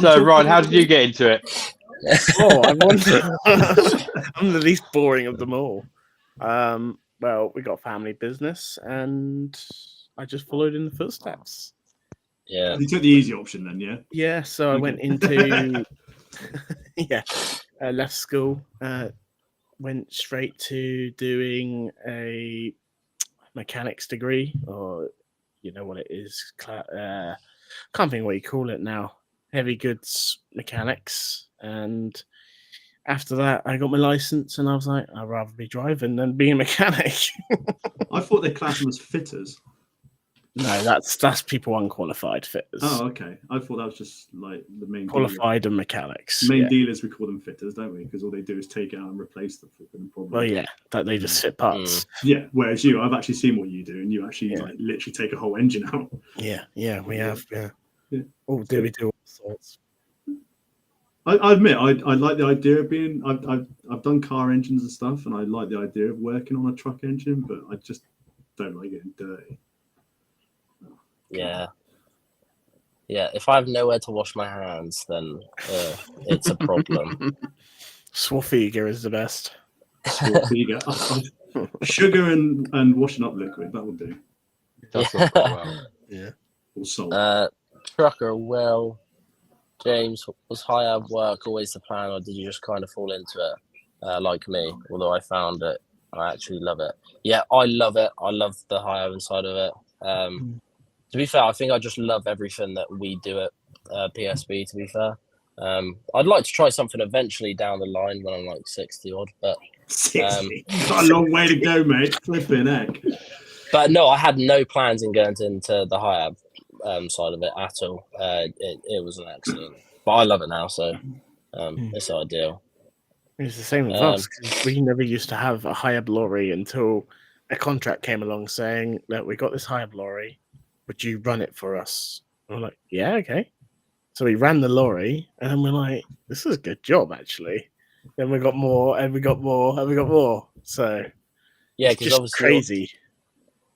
So, Ryan, how did you get into it? I'm the least boring of them all. Well, we got a family business, and I just followed in the footsteps. Yeah. You took the easy option then, yeah? Yeah, so I went into... left school, went straight to doing a mechanics degree, or you know what it is, can't think what you call it now, heavy goods mechanics. And after that I got my license, and I was like, I'd rather be driving than being a mechanic. I thought they classed them as fitters. No, that's people unqualified fitters. Oh, okay. I thought that was just like the main qualified dealers. And mechanics. Dealers, we call them fitters, don't we? Because all they do is take it out and replace the flipping problem. Well, yeah, that they just fit parts. Yeah. Whereas I've actually seen what you do, and you actually like literally take a whole engine out. Yeah, we have. Yeah. Oh, So, we do all sorts. I admit, I like the idea of being. I've done car engines and stuff, and I like the idea of working on a truck engine, but I just don't like getting dirty. Yeah. Yeah, if I have nowhere to wash my hands, then it's a problem. Swafiga is the best. Swafiga. Sugar and washing up liquid, that would do. It does work quite well. Yeah. Or salt. Trucker, well, James, was high ab work always the plan, or did you just kind of fall into it like me? Although I found it, I actually love it. Yeah, I love it. I love the high ab side of it. To be fair, I think I just love everything that we do at PSB, to be fair. I'd like to try something eventually down the line when I'm like 60 odd, but 60. You've got a long way to go, mate. Flipping heck. But no, I had no plans in going into the high ab side of it at all. It was an accident, but I love it now, so it's ideal. It's the same with us, because we never used to have a high ab lorry until a contract came along saying that we got this high ab lorry, would you run it for us? And we're like, yeah, okay. So we ran the lorry, and then we're like, this is a good job, actually. Then we got more, and we got more, and we got more. So yeah, it's just crazy.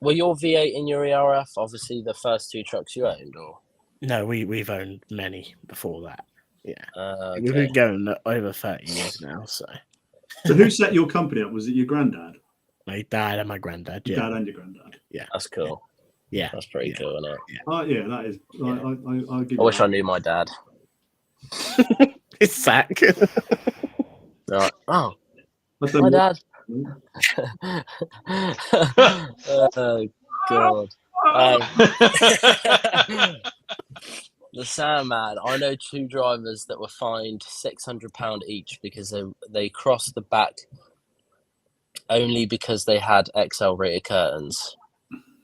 Were your V8 and your ERF obviously the first two trucks you owned, or? No, we've owned many before that. Yeah, okay. We've been going over 30 years now. So who set your company up? Was it your granddad? My dad and my granddad. Yeah, Dad and your granddad. Yeah, that's cool. Yeah, that's pretty cool, isn't it? Yeah, that is. Yeah. I wish I knew my dad. It's Zach. Right. Oh, my dad. Oh God. The Sandman. I know two drivers that were fined £600 each because they crossed the back only because they had XL rated curtains.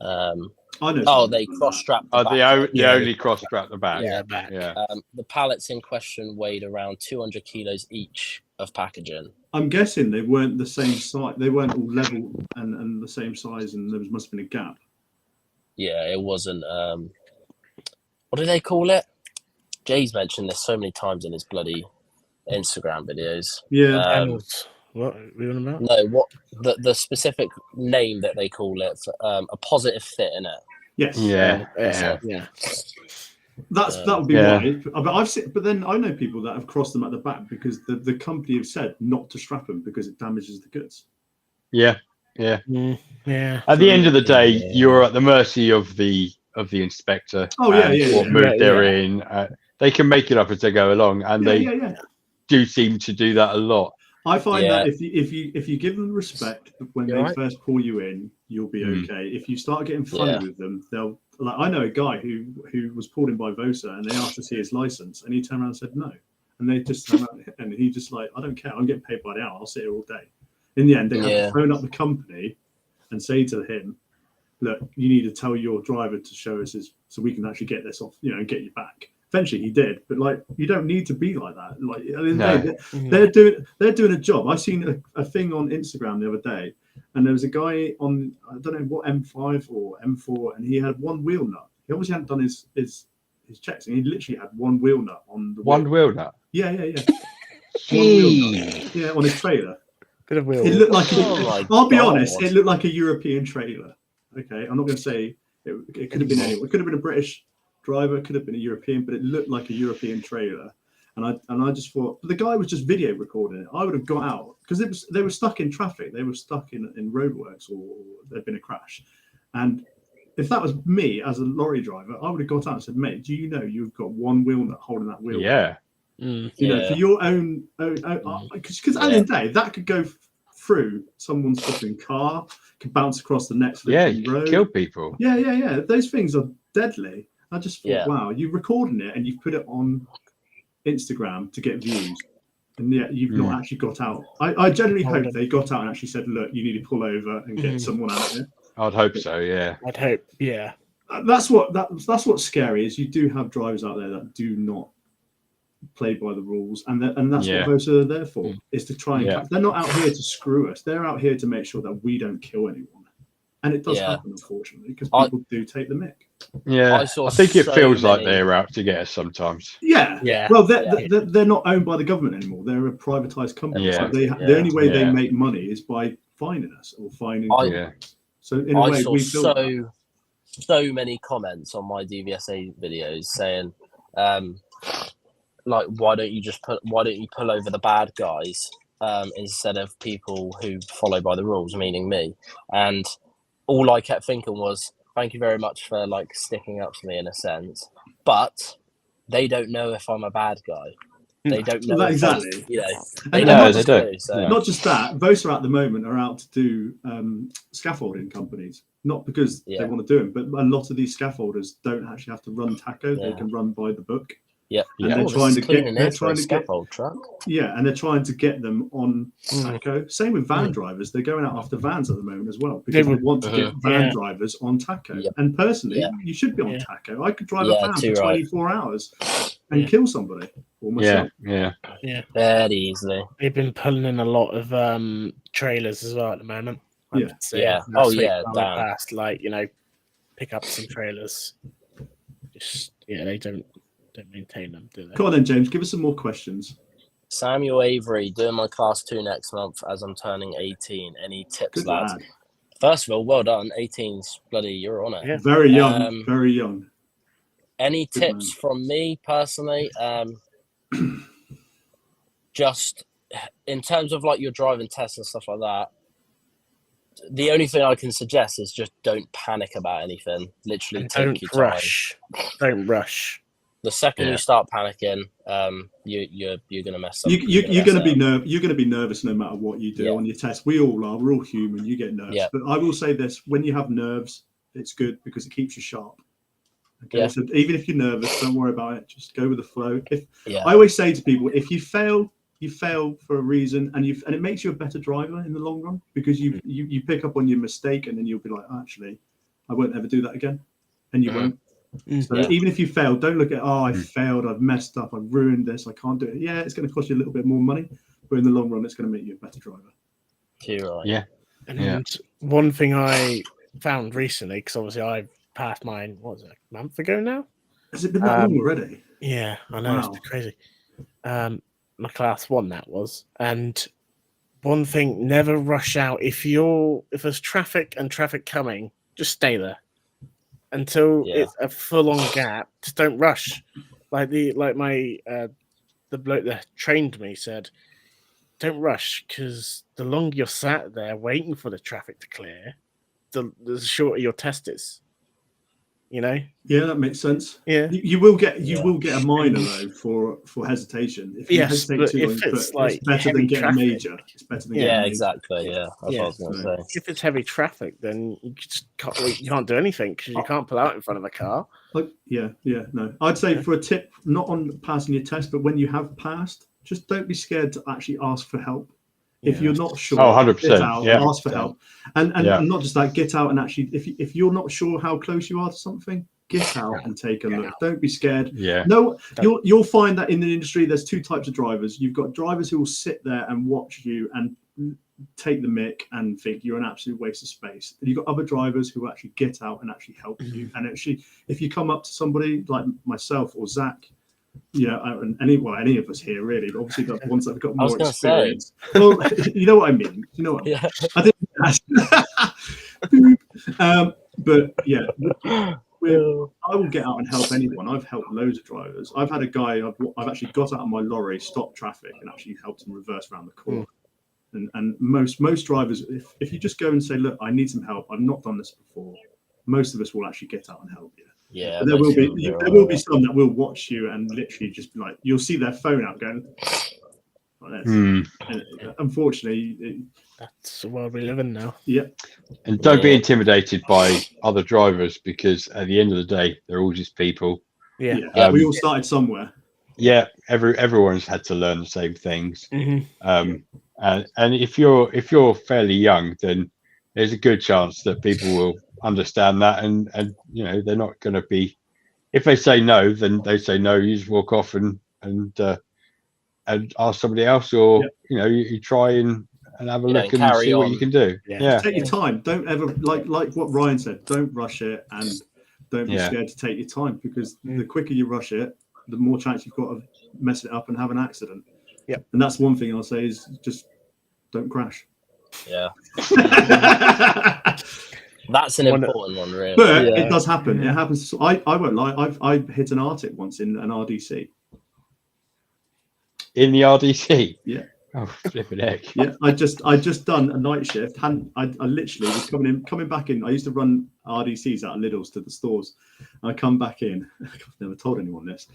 I know. They cross-strapped the back. They only cross-strapped the back. Yeah, back. Yeah. The pallets in question weighed around 200 kilos each of packaging. I'm guessing they weren't the same size. They weren't all level and the same size, and there must have been a gap. Yeah, it wasn't. What do they call it? Jay's mentioned this so many times in his bloody Instagram videos. Yeah. What are we on about? No, what the specific name that they call it? A positive fit, in it. Yes. Yeah. That would be why. But then I know people that have crossed them at the back because the company have said not to strap them because it damages the goods. Yeah. Yeah. At the end of the day, you're at the mercy of the inspector. What mood they're in. They can make it up as they go along, and they do seem to do that a lot. I find that if you give them respect when they first pull you in, you'll be okay. If you start getting funny with them, they'll I know a guy who was pulled in by VOSA and they asked to see his license and he turned around and said no. And they just turned around and he just like, I don't care, I'm getting paid by the hour, I'll sit here all day. In the end, they have to phone up the company and say to him, look, you need to tell your driver to show us so we can actually get this off, and get you back. Eventually he did, but you don't need to be like that. They're doing a job. I seen a thing on Instagram the other day, and there was a guy on, I don't know what, M5 or M4, and he had one wheel nut. He obviously hadn't done his checks, and he literally had one wheel nut on the wheel nut. Yeah. One wheel nut. Yeah, on his trailer. Bit of wheel. It looked like I'll be honest, it looked like a European trailer. Okay, I'm not going to say it could have been anyone. It could have been a British driver, could have been a European, but it looked like a European trailer. And I just thought, the guy was just video recording it. I would have got out because they were stuck in traffic. They were stuck in roadworks or there'd been a crash. And if that was me as a lorry driver, I would have got out and said, mate, do you know you've got one wheel nut holding that wheel? Yeah. For your own, because at the end of the day, that could go through someone's fucking car, could bounce across the next road, kill people. Yeah. Those things are deadly. I just thought, wow, you're recording it and you've put it on Instagram to get views, and yet you've not actually got out. I generally hope they got out and actually said, look, you need to pull over and get someone out of it. I'd hope so, yeah. I'd hope, yeah. That's what's scary, is you do have drivers out there that do not play by the rules, and that's what those are there for, is to try and they're not out here to screw us, they're out here to make sure that we don't kill anyone. And it does happen, unfortunately, because people do take the mick. Yeah, I think it feels like they're out to get us sometimes. Yeah. Well, they're not owned by the government anymore. They're a privatized company. So the only way they make money is by fining us or fining. So in a way, we feel so many comments on my DVSA videos saying, like, why don't you pull over the bad guys instead of people who follow by the rules, meaning me? And all I kept thinking was, thank you very much for like sticking up for me in a sense, but they don't know if I'm a bad guy. They don't know exactly. They don't. So. Not just that, VOSA at the moment are out to do scaffolding companies, not because they want to do them, but a lot of these scaffolders don't actually have to run TACO; they can run by the book. Yeah, and they're trying to get. They're trying to scaffold truck. Yeah, and they're trying to get them on TACO. Same with van drivers; they're going out after vans at the moment as well because they want to get van drivers on TACO. Yep. And personally, you should be on TACO. I could drive a van for 24 hours and kill somebody or myself. Yeah, very easily. They've been pulling in a lot of trailers as well at the moment. Yeah. Oh yeah, past, like, you know, pick up some trailers. Just they don't maintain them, do they? Come on then, James, give us some more questions. Samuel Avery, doing my class 2 next month as I'm turning 18. Any tips, lads? First of all, well done. 18's bloody, you're on it. Yeah. Very young, very young. Any tips from me personally? Just in terms of like your driving tests and stuff like that, the only thing I can suggest is just don't panic about anything. Literally take your time. Don't rush. The second you start panicking, you're gonna mess up. You're gonna be nervous no matter what you do on your test. We all are. We're all human. You get nervous, but I will say this: when you have nerves, it's good because it keeps you sharp. Okay, so even if you're nervous, don't worry about it. Just go with the flow. I always say to people, if you fail, you fail for a reason, and it makes you a better driver in the long run because you pick up on your mistake, and then you'll be like, actually, I won't ever do that again, and you won't. So even if you fail, don't look at I failed, I've messed up, I've ruined this, I can't do it. Yeah, it's going to cost you a little bit more money, but in the long run, it's going to make you a better driver. You're right. Yeah. And one thing I found recently, because obviously I passed mine, what was it, a month ago now? Has it been that long already? Yeah, I know, It's crazy. My class 1 that was, and one thing, never rush out. If there's traffic coming, just stay there until it's a full-on gap. Just don't rush. The bloke that trained me said, don't rush, because the longer you're sat there waiting for the traffic to clear, the shorter your test is. You know? Yeah, that makes sense. Yeah, you will get a minor though for hesitation. If you hesitate too long, it's better than getting major. It's better than getting major. Exactly. Yeah, that's what I was going to say. If it's heavy traffic, then you can't do anything because you can't pull out in front of a car. No. I'd say for a tip, not on passing your test, but when you have passed, just don't be scared to actually ask for help. If you're not sure, 100%, ask for help, and not just that. Get out and actually, if you're not sure how close you are to something, get out and take a look. Don't be scared. No, you'll find that in the industry, there's 2 types of drivers. You've got drivers who will sit there and watch you and take the mick and think you're an absolute waste of space. And you've got other drivers who will actually get out and actually help you. And actually, if you come up to somebody like myself or Zach. And any of us here really, but obviously the ones that have got more experience. Well, you know what I mean. You know what? I think. But I will get out and help anyone. I've helped loads of drivers. I've had a guy. I've actually got out of my lorry, stopped traffic, and actually helped him reverse around the corner. And most drivers, if you just go and say, look, I need some help. I've not done this before. Most of us will actually get out and help you. Yeah, but there will be some that will watch you and literally just be like, you'll see their phone out going like this. And unfortunately, that's the world we live in now. Yeah, and don't be intimidated by other drivers because at the end of the day, they're all just people. We all started somewhere. Yeah, everyone's had to learn the same things. And if you're fairly young, then there's a good chance that people will understand that, and they're not going to be. If they say no, then they say no. You just walk off and ask somebody else, or you try and have a look and see what you can do. Take your time. Don't ever like what Ryan said. Don't rush it, and don't be scared to take your time, because the quicker you rush it, the more chance you've got of messing it up and have an accident. And that's one thing I'll say is just don't crash. That's an important one, really. But it does happen. It happens. I won't lie. I hit an Arctic once in an RDC. In the RDC? Yeah. Oh, flipping heck. Yeah, I just done a night shift. I literally was coming back in. I used to run RDCs out of Lidl's to the stores. I come back in. I've never told anyone this.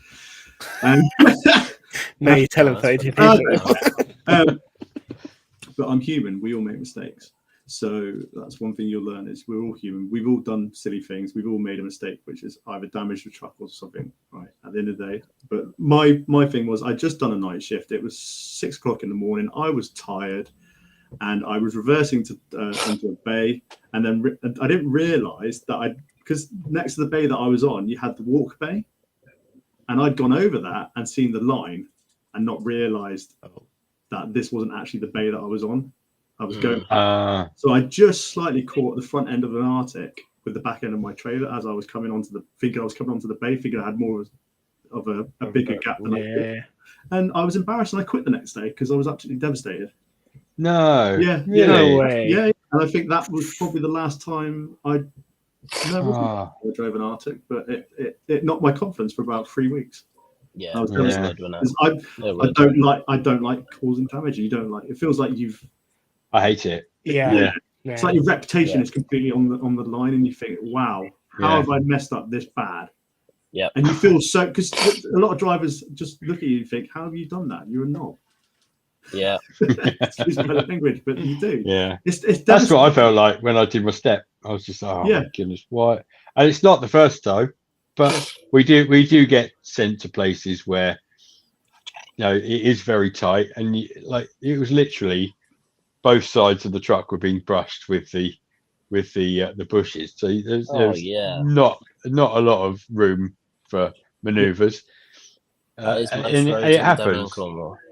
No, you tell them 30 people. But I'm human. We all make mistakes. So that's one thing you'll learn is we're all human. We've all done silly things. We've all made a mistake, which is either damaged the truck or something, right, at the end of the day. But my thing was I'd just done a night shift. It was 6 o'clock in the morning. I was tired and I was reversing to into a bay. And then I didn't realise that because next to the bay that I was on, you had the walk bay. And I'd gone over that and seen the line and not realised that this wasn't actually the bay that I was on. I was going so I just slightly caught the front end of an Arctic with the back end of my trailer as I was coming onto the bay, figured I had more of a bigger gap than I did. And I was embarrassed and I quit the next day because I was absolutely devastated. No. Yeah. Really? No way. Yeah. And I think that was probably the last time I drove an Arctic, but it knocked my confidence for about 3 weeks. Yeah. I was I don't like causing damage. You don't like it feels like you've I hate it. Yeah. It's like your reputation is completely on the line, and you think, "Wow, how have I messed up this bad?" Yeah, and you feel so because a lot of drivers just look at you and think, "How have you done that? You're a knob." Yeah, excuse my language, but you do. Yeah, it's that's what I felt like when I did my step. I was just, my goodness, why? And it's not the first time, but we do get sent to places where it is very tight, and it was literally. Both sides of the truck were being brushed with the bushes, so there's not a lot of room for manoeuvres, and it happens.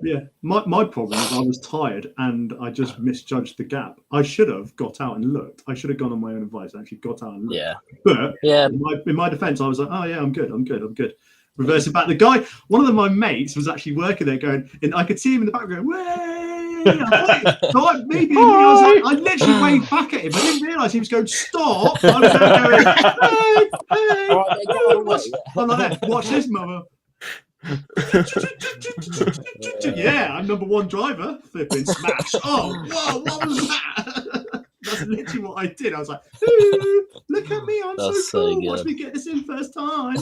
Yeah, my problem is I was tired and I just misjudged the gap. I should have got out and looked. I should have gone on my own advice. I actually got out and looked. Yeah, but in my defense, I was like, oh yeah, I'm good. Reversing back, the guy, one of my mates was actually working there, going, and I could see him in the background. Way! I literally waved back at him. I didn't realise he was going, stop. I was going, I'm like, watch this, mother. Yeah, I'm number one driver. Flipping smash. Oh, whoa, what was that? That's literally what I did. I was like, ooh, look at me, I'm so cool. Watch me get this in first time.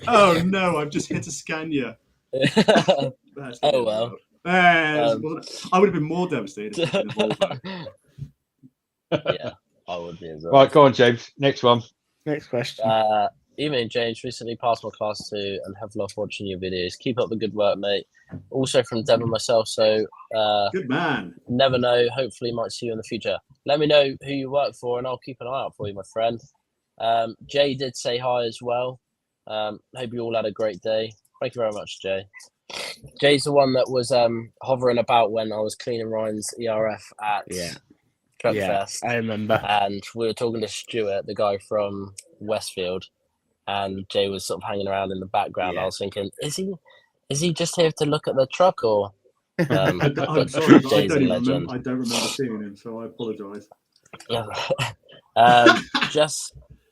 Oh no, I've just hit a Scania. Oh well. I would have been more devastated. Yeah, I would be as well. Right, go on, James. Next one. Next question. Evening, James. Recently passed my class 2 and have loved watching your videos. Keep up the good work, mate. Also from Devon myself, so good man. Never know. Hopefully, might see you in the future. Let me know who you work for, and I'll keep an eye out for you, my friend. Jay did say hi as well. Hope you all had a great day. Thank you very much, Jay. Jay's the one that was hovering about when I was cleaning Ryan's ERF at Truckfest. I remember. And we were talking to Stuart, the guy from Westfield, and Jay was sort of hanging around in the background. Yeah. I was thinking, is he just here to look at the truck, or? I'm sorry, but I don't remember seeing him, so I apologise.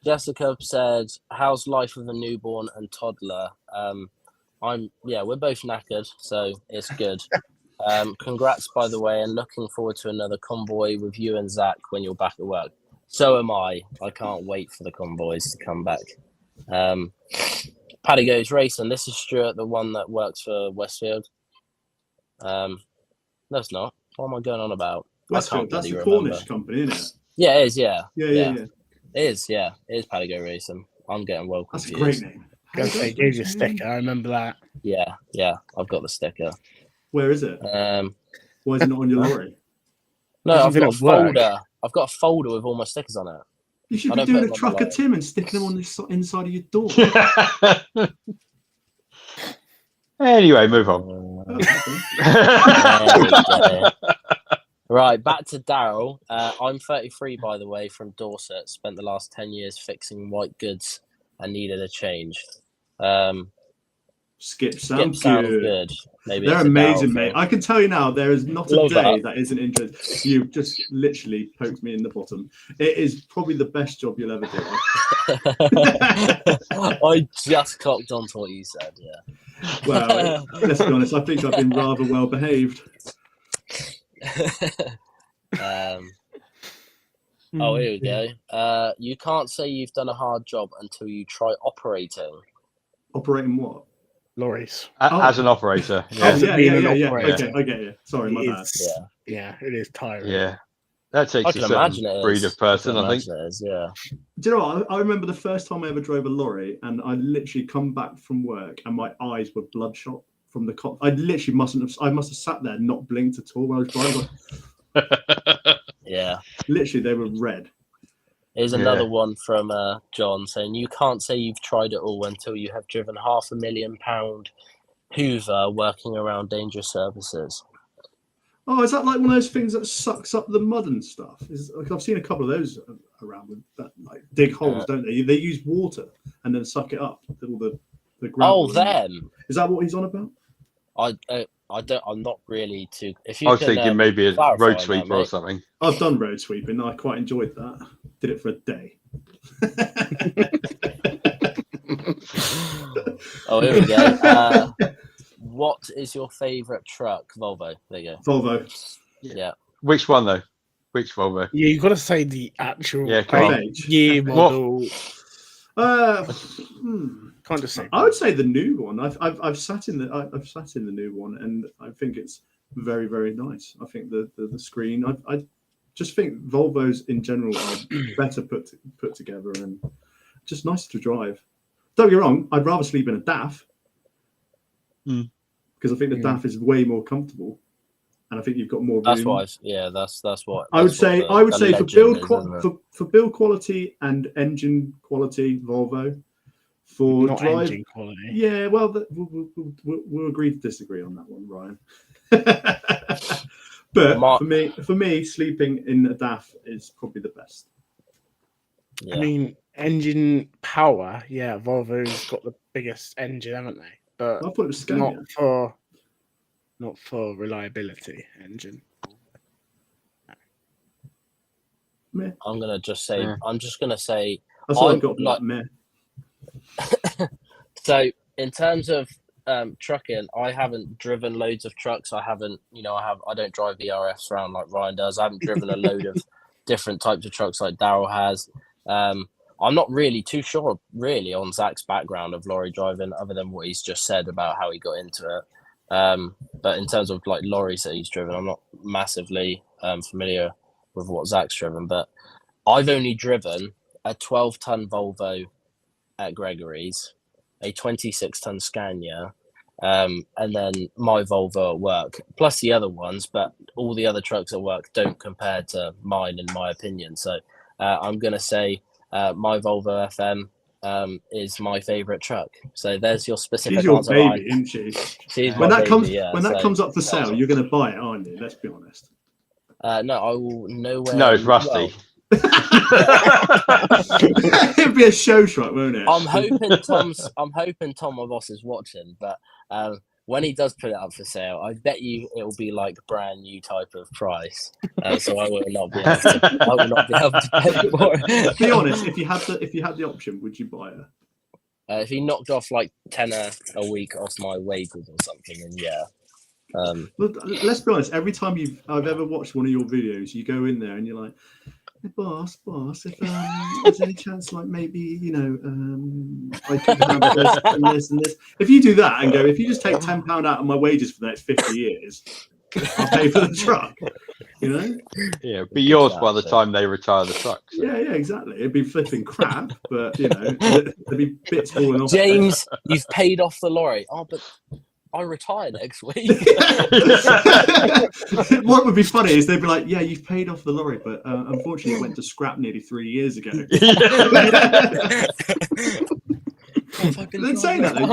Jessica said, "How's life with a newborn and toddler?" We're both knackered, so it's good. Congrats, by the way, and looking forward to another convoy with you and Zach when you're back at work. So am I. I can't wait for the convoys to come back. Paddy Goes Racing. This is Stuart, the one that works for Westfield. No, it's not. What am I going on about? Westfield, that's the Cornish company, isn't it? Yeah, it is, yeah. Yeah. It is, yeah. It is Paddy Go Racing. I'm getting well confused. That's a great name. They gave you a sticker, I remember that. Yeah, I've got the sticker. Where is it? Why is it not on your lorry? No, I've got a folder. I've got a folder with all my stickers on it. You should be doing a Trucker Tim and sticking them on the inside of your door. Anyway, move on. Right, back to Daryl. I'm 33, by the way, from Dorset. Spent the last 10 years fixing white goods and needed a change. Skip sound sounds good. good. Maybe They're it's a amazing, Darryl mate. thing. I can tell you now, there is not a Love day that isn't interesting. You've just literally poked me in the bottom. It is probably the best job you'll ever do. I just clocked on to what you said. Yeah. Well, let's be honest. I think I've been rather well behaved. Oh, here we go. You can't say you've done a hard job until you try operating. Operating what? Lorries. As an operator. Yeah. Yeah. Yeah. operator. Okay, I get you. Sorry, my bad. Yeah, it is tiring. Yeah. That takes I a can certain imagine it breed is. of person, I think. It is, yeah. Do you know what? I remember the first time I ever drove a lorry, and I literally come back from work, and my eyes were bloodshot from the I literally must have sat there and not blinked at all when I was driving. Yeah. Literally, they were red. Here's another one from John saying, you can't say you've tried it all until you have driven £500,000 Hoover working around dangerous services. Oh, is that like one of those things that sucks up the mud and stuff? Like, I've seen a couple of those around with that, like dig holes, don't they? They use water and then suck it up. All the gravel. Oh, them. Is that what he's on about? I don't. I'm not really too. If I was thinking maybe a road sweeper or something. I've done road sweeping. I quite enjoyed that. Did it for a day. Oh, here we go. What is your favourite truck? Volvo. There you go. Volvo. Yeah. Which one though? Which Volvo? Yeah, you've got to say the actual year, model. Can't just say. I would say the new one. I've sat in the new one, and I think it's very, very nice. I think the screen. I just think Volvos in general are better put together and just nicer to drive. Don't get me wrong. I'd rather sleep in a DAF because I think the DAF is way more comfortable, and I think you've got more room. That's what. That's what. I would say. I would say for build quality and engine quality, Volvo. For not drive engine quality. Yeah, well, we'll agree to disagree on that one, Ryan. But for me, sleeping in a DAF is probably the best. Yeah. I mean, engine power. Yeah, Volvo's got the biggest engine, haven't they? But I thought it was Scania. Not for reliability engine. Meh. I'm gonna just say. Yeah. I'm just gonna say. That's all I've got. Like meh. So in terms of trucking, I haven't driven loads of trucks. I haven't, I don't drive VRFs around like Ryan does. I haven't driven a load of different types of trucks like Darryl has. I'm not really too sure really on Zach's background of lorry driving, other than what he's just said about how he got into it. But in terms of like lorries that he's driven, I'm not massively familiar with what Zach's driven. But I've only driven a 12-ton Volvo at Gregory's, a 26-ton Scania, and then my Volvo at work, plus the other ones, but all the other trucks at work don't compare to mine, in my opinion. So I'm going to say my Volvo FM is my favourite truck. So there's your specific She's your answer. Baby, isn't she? When that comes up for sale, you're going to buy it, aren't you? Let's be honest. No, I will nowhere. No, it's rusty. It'd be a show truck, won't it? I'm hoping Tom, my boss, is watching, but when he does put it up for sale, I bet you it'll be like brand new type of price. So I will not be able to pay for it. Be honest, if you had the option, would you buy it? If he knocked off like £10 a week off my wages or something, then yeah. Well, let's be honest. Every time I've ever watched one of your videos, you go in there and you're like, hey, boss, if there's any chance, like maybe I could have this and this and this. If you do that and go, if you just take £10 out of my wages for the next 50 years, I'll pay for the truck. Yeah, it'd be yours by the time they retire the truck. So. Yeah, exactly. It'd be flipping crap, but there'd be bits falling off. James, you've paid off the lorry. Oh, but I retire next week. What would be funny is they'd be like, yeah, you've paid off the lorry, but unfortunately it went to scrap nearly 3 years ago. Then saying that though,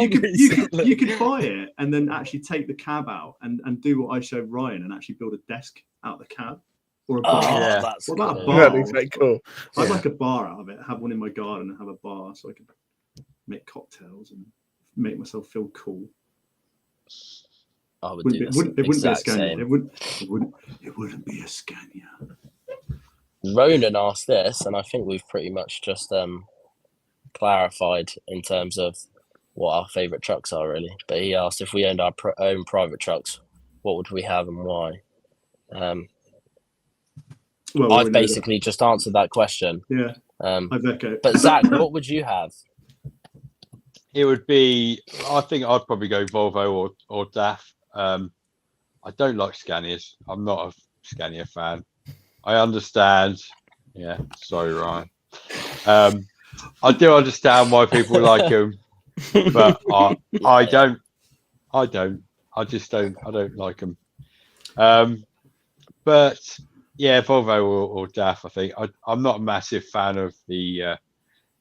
you could buy it and then actually take the cab out and do what I showed Ryan and actually build a desk out of the cab. Or a bar. That's what about a bar? bar? That'd be cool. I'd like a bar out of it, have one in my garden and have a bar so I can make cocktails and make myself feel cool. I would do this. It wouldn't be a exact Scania. same. It wouldn't be a Scania. Ronan asked this, and I think we've pretty much just clarified in terms of what our favourite trucks are, really. But he asked if we owned our own private trucks, what would we have and why? Well, I've basically just answered that question. Yeah. But Zach, what would you have? It would be. I think I'd probably go Volvo or DAF. I don't like Scanias. I'm not a Scania fan. I understand. Yeah, sorry, Ryan. I do understand why people like them, but I don't. I just don't. I don't like them. But yeah, Volvo or DAF. I think I'm not a massive fan of the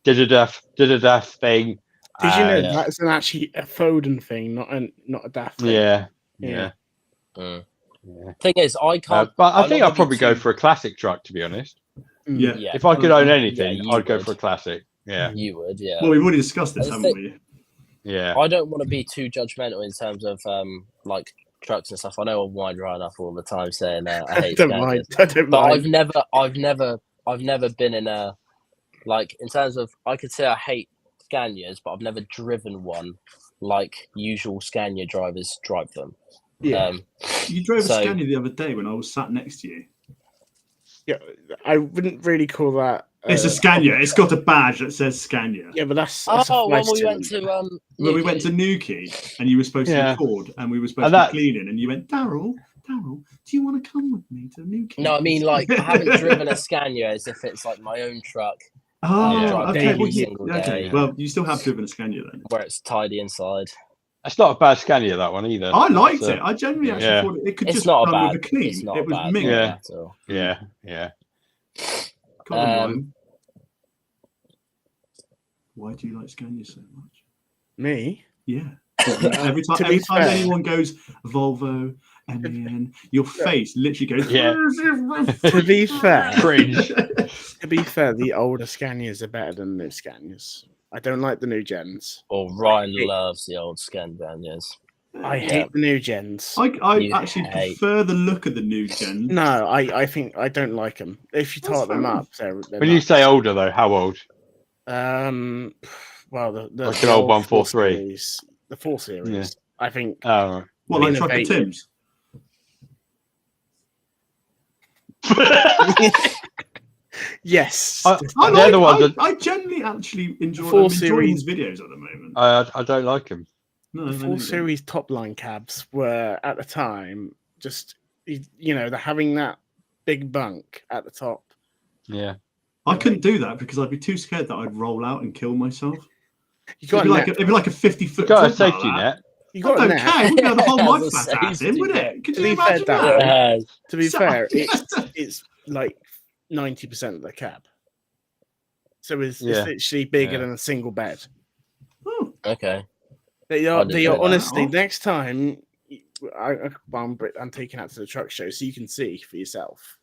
DAF thing. Did you know that's actually a Foden thing, not a DAF thing? Yeah. Thing is, I can't. But I think I'd probably go for a classic truck, to be honest. Yeah. If I could own anything, I'd go for a classic. Yeah. You would, yeah. Well, we've already discussed this, haven't we? Yeah. I don't want to be too judgmental in terms of like trucks and stuff. I know I'm wide right up all the time saying I hate Scanias. I don't mind. I've never been in a like in terms of I could say I hate Scanias, but I've never driven one like usual Scania drivers drive them. Yeah. You drove a Scania the other day when I was sat next to you. Yeah, I wouldn't really call that. It's a Scania. It's got a badge that says Scania. Yeah, but that's when we went to when we went to Newquay and you were supposed to record and we were supposed to be cleaning and you went, Daryl, do you want to come with me to Newquay? No, I mean like I haven't driven a Scania as if it's like my own truck. Oh, okay. Day, well, you still have driven a Scania then, where it's tidy inside. That's not a bad Scania, that one either. I liked it. I generally actually thought it could just run with a clean. It was mint. Yeah. Come on, why do you like Scania so much? Me? Yeah. every time anyone goes Volvo, MAN, your face literally goes. Yeah. To be fair, cringe. To be fair, the older Scanias are better than the new Scanias. I don't like the new gens. Well, Ryan loves the old Scanias. I hate the new gens. I actually prefer the look of the new gens. No, I think I don't like them. If you top them up, they're when you say older though, how old? Well, the like an old 143, the 4 series. Yeah. I think. Well, like Truckin Tim's. Yes, I generally actually enjoy these videos at the moment. I don't like them. No, the 4 series top line cabs were at the time just they're having that big bunk at the top. Yeah, I couldn't do that because I'd be too scared that I'd roll out and kill myself. It'd be like a 50-foot. You got a safety net. You got a net. Wouldn't have the whole my flat ass in, would it? Could you imagine that? To be fair, it's like 90% of the cab, so it's literally bigger than a single bed. Oh, okay. They are honestly. Next time, I'm taking out to the truck show so you can see for yourself.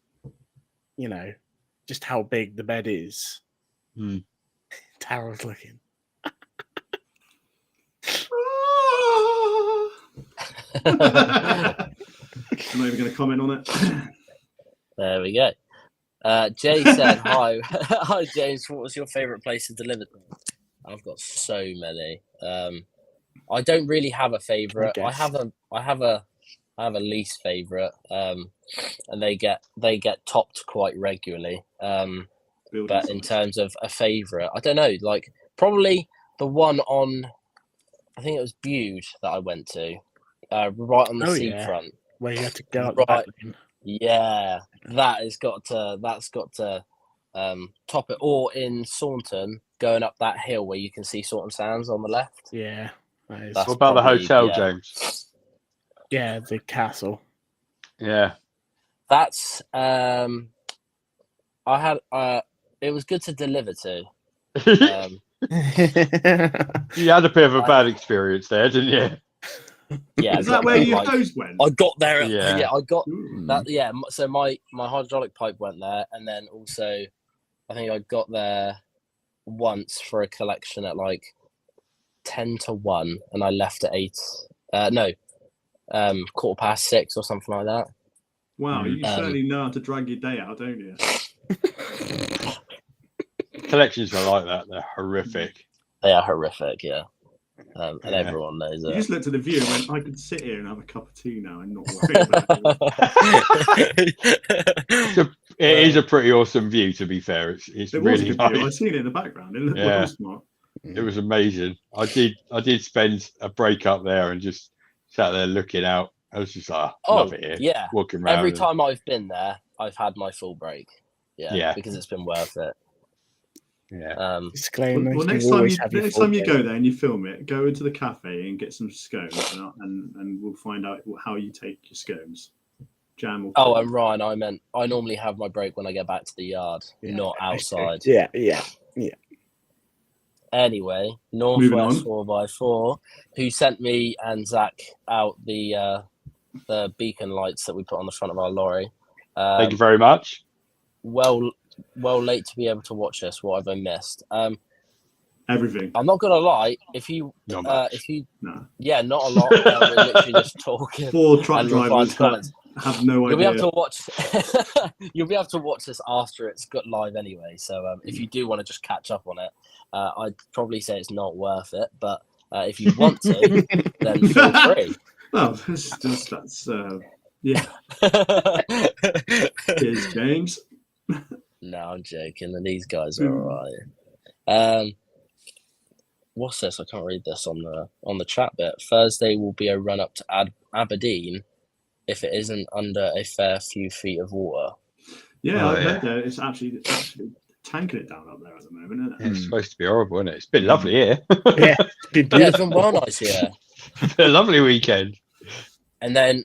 Just how big the bed is. Daryl's looking. I'm not even going to comment on it. There we go. Jay said, "Hi, hi James. What was your favourite place to deliver to?" I've got so many. I don't really have a favourite. I have a least favourite. And they get topped quite regularly. But in terms of a favourite, I don't know. Like probably the one on, I think it was Bude that I went to, right on the seafront. Where you had to go right. Yeah, that's got to top it, or in Saunton, going up that hill where you can see Saunton Sands on the left. Yeah. What about the hotel, James? Yeah, the castle. Yeah. That's I had it was good to deliver to. You had a bit of a bad experience there, didn't you? Yeah, is that where your hose went? I got there. Yeah, I got that. Yeah, so my hydraulic pipe went there, and then also, I think I got there once for a collection at like 10 to 1, and I left at 8. No, 6:15 or something like that. Wow, you certainly know how to drag your day out, don't you? Collections are like that. They're horrific. They are horrific, yeah. And everyone knows You it. just looked at the view and went, I could sit here and have a cup of tea now and not worry about it. It is a pretty awesome view, to be fair. It's it really was a good nice. view. I seen it in the background. It looked well smart. It was amazing. I did spend a break up there and just sat there looking out. I was just like, love it here. Yeah. Walking around. Every time I've been there, I've had my full break. Yeah. Because it's been worth it. Yeah. Disclaimer. Well, next time you go there and you film it, go into the cafe and get some scones, and we'll find out how you take your scones. Jam or Oh, and Ryan, I normally have my break when I get back to the yard, not outside. Yeah. Anyway, Northwest 4x4, who sent me and Zach out the beacon lights that we put on the front of our lorry. Thank you very much. Well late to be able to watch this. What have I missed? Everything. I'm not gonna lie. If you no. not a lot. We're literally just talking. 4 truck drivers have no idea. You'll be able to watch. You'll be able to watch this after it's got live anyway. So if you do want to just catch up on it, I'd probably say it's not worth it. But if you want to, then feel free. Well, that's yeah. Cheers, James. No, I'm joking. And these guys are alright. What's this? I can't read this on the chat bit. Thursday will be a run up to Aberdeen if it isn't under a fair few feet of water. Yeah, I heard that it's actually tanking it down up there at the moment, isn't it? It's supposed to be horrible, isn't it? It's been lovely here. It's been well nice here. A lovely weekend. And then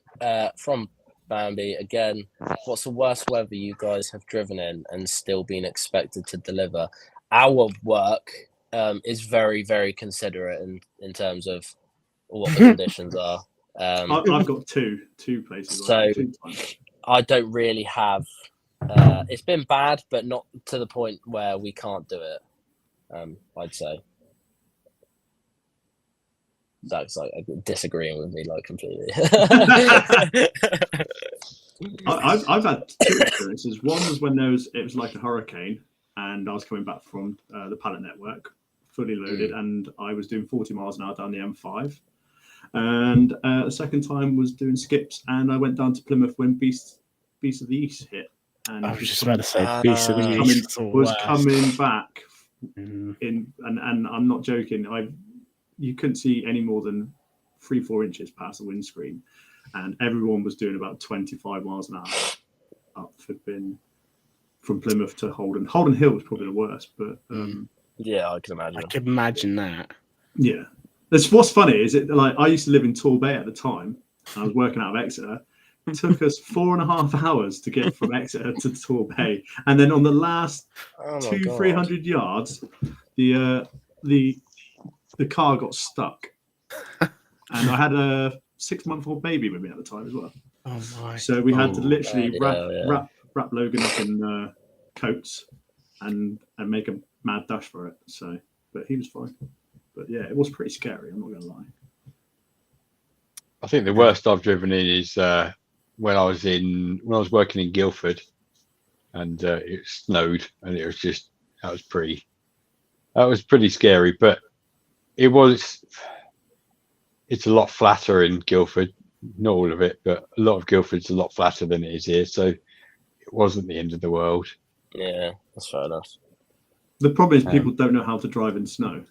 from Bambi again, what's the worst weather you guys have driven in and still been expected to deliver? Our work is very, very considerate in terms of what the conditions are. I've got two places. So I don't really have. It's been bad, but not to the point where we can't do it. I'd say. Zach's like disagreeing with me like completely. I've had 2 experiences. One was when it was like a hurricane, and I was coming back from the pallet network, fully loaded, and I was doing 40 miles an hour down the M5. And the second time was doing skips, and I went down to Plymouth when Beast of the East hit. And I was just about to say Beast of the East was coming back in, and I'm not joking. You couldn't see any more than 3-4 inches past the windscreen, and everyone was doing about 25 miles an hour up from Plymouth to Holden. Holden Hill was probably the worst, but yeah, I can imagine. I can imagine that. Yeah, what's funny is like I used to live in Torbay at the time. I was working out of Exeter. It took us 4.5 hours to get from Exeter to Torbay, and then on the last 300 yards, the car got stuck, and I had a 6-month-old baby with me at the time as well. Oh my! So we had to literally wrap Logan up in coats and make a mad dash for it. So, but he was fine. But yeah, it was pretty scary. I'm not gonna lie. I think the worst I've driven in is when I was working in Guildford, and it snowed, and it was that was pretty scary, but. It's a lot flatter in Guildford, not all of it, but a lot of Guildford's a lot flatter than it is here, so it wasn't the end of the world. Yeah, that's fair enough. The problem is people don't know how to drive in snow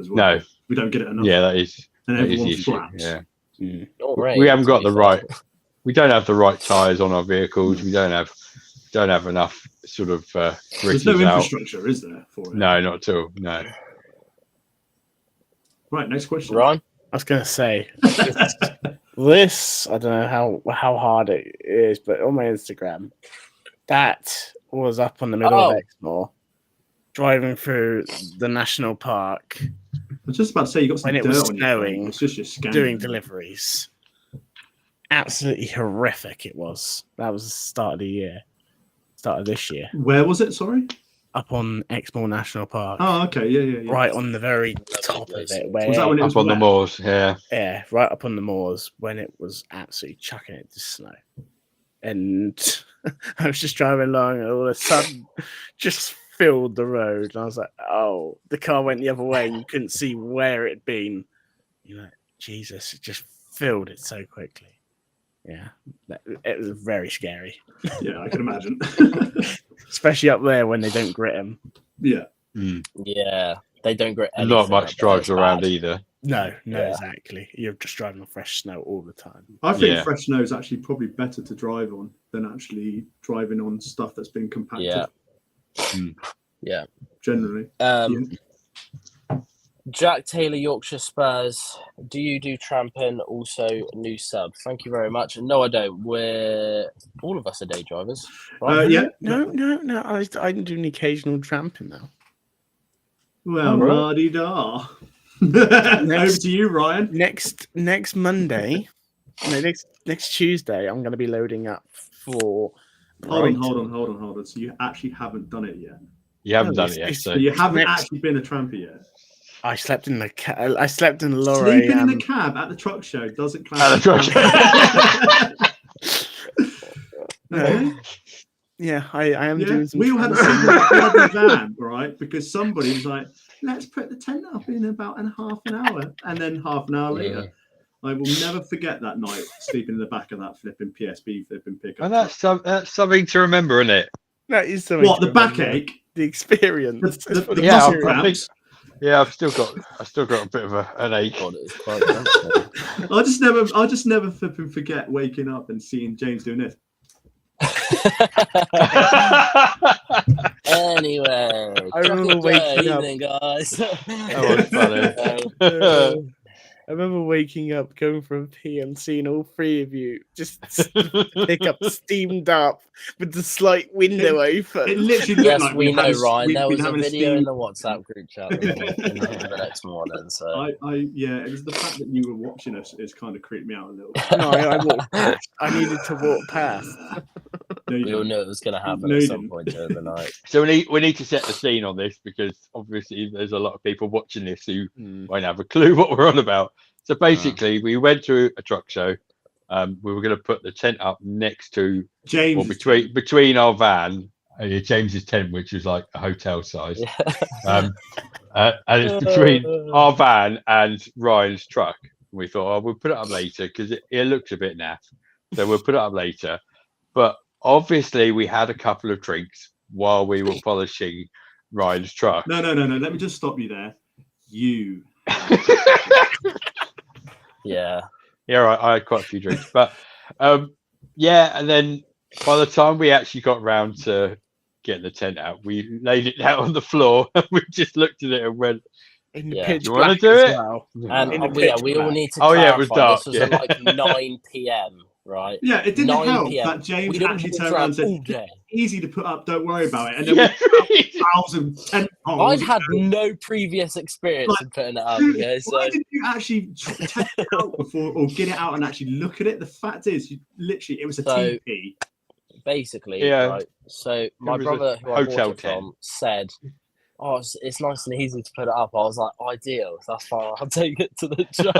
as well. No, we don't get it enough. Yeah, that is everyone flaps. Yeah, we haven't got the right. We don't have the right tyres on our vehicles. We don't have enough sort of. There's no infrastructure, is there? For it? No, not at all. No. Right, next question. Ron? I was going to say, this, I don't know how hard it is, but on my Instagram, that was up on the middle of Exmoor, driving through the national park. I was just about to say, you got some dirt on your snowing, it's just your scan doing deliveries. Absolutely horrific it was. That was the start of this year. Where was it, sorry? up on Exmoor National Park. Oh, okay, yeah. Right on the very top of it. Where Was that when it was up on the wet? moors? Yeah. Yeah, right up on the moors when it was absolutely chucking it to snow. And I was just driving along and all of a sudden just filled the road. And I was like, oh, the car went the other way. You couldn't see where it'd been. You're like, Jesus, it just filled it so quickly. Yeah, it was very scary. Yeah, I can imagine. Especially up there when they don't grit them. Yeah. Yeah, they don't grit anything. Not much drives around either. No, Yeah. exactly. You're just driving on fresh snow all the time. I think fresh snow is actually probably better to drive on than actually driving on stuff that's been compacted. Yeah. Generally. Jack Taylor, Yorkshire Spurs. Do you do tramping? Also, new sub. Thank you very much. No, I don't. All of us are day drivers. Right? Yeah. No. I do an occasional tramping now. Well, la-di-da. Over to you, Ryan. Next Monday, next Tuesday, I'm going to be loading up for. Hold on. So you actually haven't done it yet. You haven't done it yet. So you haven't actually been a tramper yet. I slept in the cab. I slept in the lorry. Sleeping in the cab at the truck show doesn't clash. At the truck show. Okay. Yeah, I am doing some. We all had a single van, right? Because somebody was like, let's put the tent up in about half an hour. And then half an hour later, I will never forget that night sleeping in the back of that flipping PSB flipping pickup. And that's something to remember, isn't it? That is something. What, the backache? The experience. The muscle cramps. I've still got a bit of an ache. I'll just never flipping forget waking up and seeing James doing this. Anyway, I remember waking up, evening, guys. That was funny. I remember waking up, going for a pee, and seeing all three of you just pick up steamed up with the slight window open. It literally looked like we know, Ryan. There was a video in the WhatsApp group chat the next morning. So it was the fact that you were watching us is kind of creeped me out a little bit. No, I walked past. I needed to walk past. We all knew it was going to happen at some point during the night. So we need to set the scene on this because obviously there's a lot of people watching this who won't have a clue what we're on about. So basically, we went to a truck show. We were going to put the tent up next to James, or between our van, James's tent, which is like a hotel size, and it's between our van and Ryan's truck. We thought, we'll put it up later because it looks a bit naff, so we'll put it up later. But obviously, we had a couple of drinks while we were polishing Ryan's truck. No. Let me just stop you there. You. Yeah, right. I had quite a few drinks, but and then by the time we actually got round to getting the tent out, we laid it out on the floor and we just looked at it and went, in the pitch you want to do it? Well. And we all need to clarify, it was dark. This was at like 9 p.m, right? Yeah, it didn't 9 help PM. that James actually turned around and said, easy to put up, don't worry about it. And then we put up 1,000 tent poles. I'd had no previous experience in putting it up. Okay, so why didn't you actually test it out before or get it out and actually look at it? The fact is, it was a TP. Basically, right. So my brother, who I bought it from, said, "Oh, it's nice and easy to put it up." I was like, "Ideal, that's fine. I'll take it to the truck."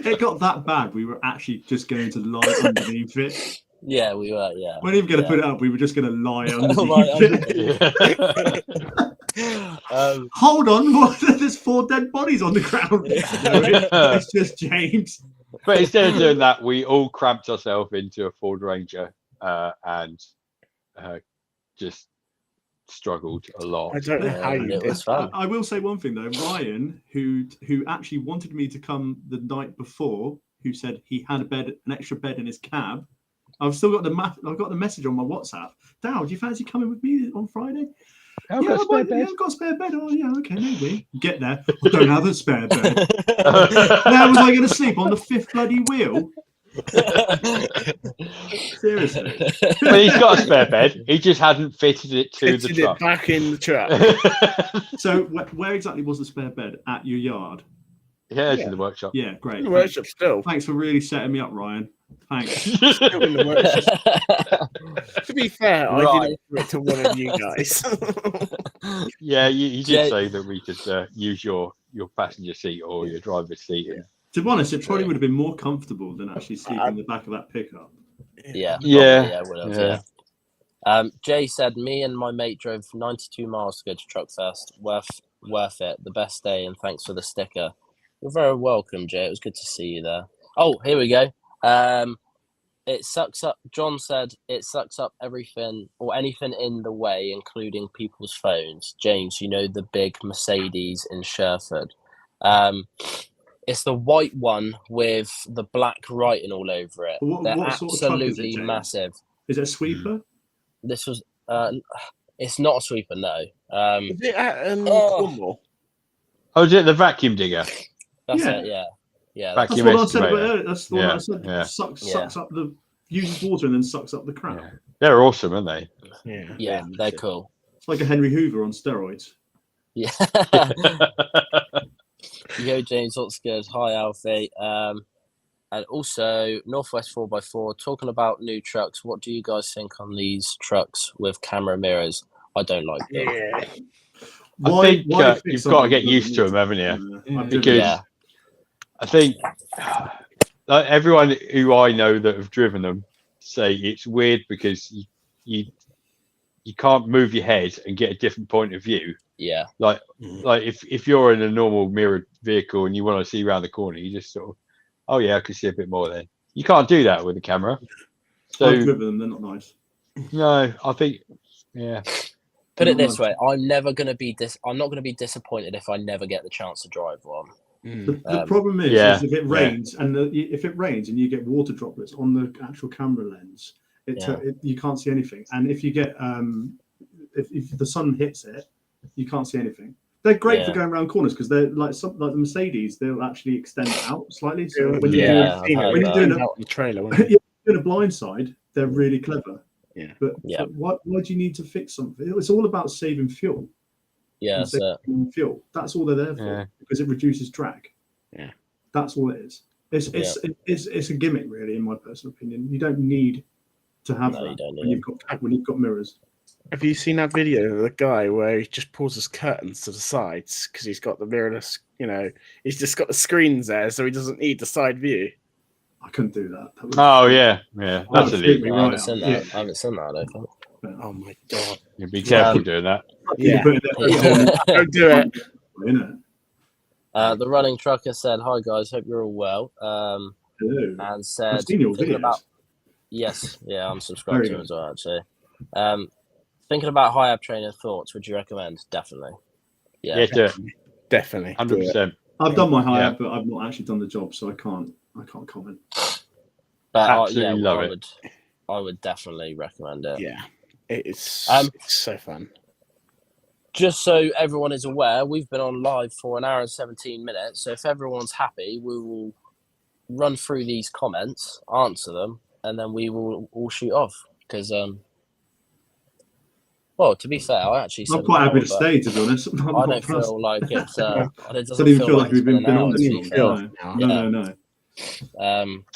It got that bad. We were actually just going to lie underneath it. Yeah, we were. Yeah, we weren't even going to put it up. We were just going to lie underneath it. Hold on, there's 4 dead bodies on the ground. It's just James. But instead of doing that, we all cramped ourselves into a Ford Ranger and just struggled a lot. I don't know how you did. I will say one thing though, Ryan, who actually wanted me to come the night before, who said he had an extra bed in his cab. I've still got the message on my WhatsApp. Dow, do you fancy coming with me on Friday? I've got a spare bed. Oh, yeah, okay, maybe. Get there. I don't have a spare bed. How was I going to sleep on the 5th bloody wheel? Seriously. Well, he's got a spare bed. He just hadn't fitted it to the truck. It back in the truck. So, where exactly was the spare bed? At your yard? Yeah, it's in the workshop. Yeah, great. In the workshop still. Thanks for really setting me up, Ryan. Thanks. Still in the works. To be fair, I Right. didn't offer it to one of you guys. Yeah, you did Jay- say that we could use your passenger seat or your driver's seat. And, To be honest, it probably would have been more comfortable than actually sleeping in the back of that pickup. Yeah. Yeah, Would have, yeah. Jay said, me and my mate drove 92 miles to go to Truckfest. Worth it. The best day, and thanks for the sticker. You're very welcome, Jay. It was good to see you there. Oh, here we go. It sucks up. John said it sucks up everything or anything in the way, including people's phones. James, you know the big Mercedes in Sherford. It's the white one with the black writing all over it. They're What sort of truck is it, absolutely James? massive. Is it a sweeper? This was. It's not a sweeper, no. Is it at Cornwall? Oh, is it the vacuum digger? That's Yeah. it. Yeah. Yeah. That's Vacuum what I said excavator. about it. That's the one Yeah, I said. yeah. Sucks up the uses water and then sucks up the crap. Yeah. They're awesome, aren't they? Yeah, they're cool. It's like a Henry Hoover on steroids. Yeah. Yo, James, what's good? Hi, Alfie. And also, Northwest 4x4, talking about new trucks. What do you guys think on these trucks with camera mirrors? I don't like them. Yeah. I think fix you've got to something get that used to doesn't them, need haven't you? I've Because driven Yeah. I think like everyone who I know that have driven them say it's weird because you can't move your head and get a different point of view. Yeah. Like if you're in a normal mirrored vehicle and you want to see around the corner, you just sort of, oh yeah, I can see a bit more then. You can't do that with a camera. So I've driven them. They're not nice. no, I think yeah. Put it this way, I'm not going to be disappointed if I never get the chance to drive one. The problem is if it rains and if it rains and you get water droplets on the actual camera lens, you can't see anything. And if you get if the sun hits it, you can't see anything. They're great for going around corners because they're like the Mercedes. They'll actually extend out slightly. So when you're doing a trailer, a blind side, they're really clever. Yeah. But why do you need to fix something? It's all about saving fuel. Yeah, fuel. That's all they're there for because it reduces drag. Yeah, that's all it is. It's a gimmick, really, in my personal opinion. You don't need to have that when you've got mirrors. Have you seen that video of the guy where he just pulls his curtains to the sides because he's got the mirrorless? He's just got the screens there, so he doesn't need the side view. I couldn't do that. That's illegal. I haven't seen that. I haven't seen that. I think. Oh my god! You be careful doing that. Yeah, don't do it. The running trucker said, "Hi guys, hope you're all well." And said, I've seen your videos. I'm subscribed to him as well. Actually, thinking about high ab training thoughts. Would you recommend? Definitely. Yeah, definitely. 100%. I've done my high ab, but I've not actually done the job, so I can't comment. But absolutely love it. I would definitely recommend it. Yeah, it's so fun. Just so everyone is aware, we've been on live for an hour and 17 minutes. So if everyone's happy, we will run through these comments, answer them, and then we will all shoot off. Because, well, to be fair, I actually said I'm quite happy to stay, to be honest. I don't feel like it's. It doesn't even feel like we've been on this long. No.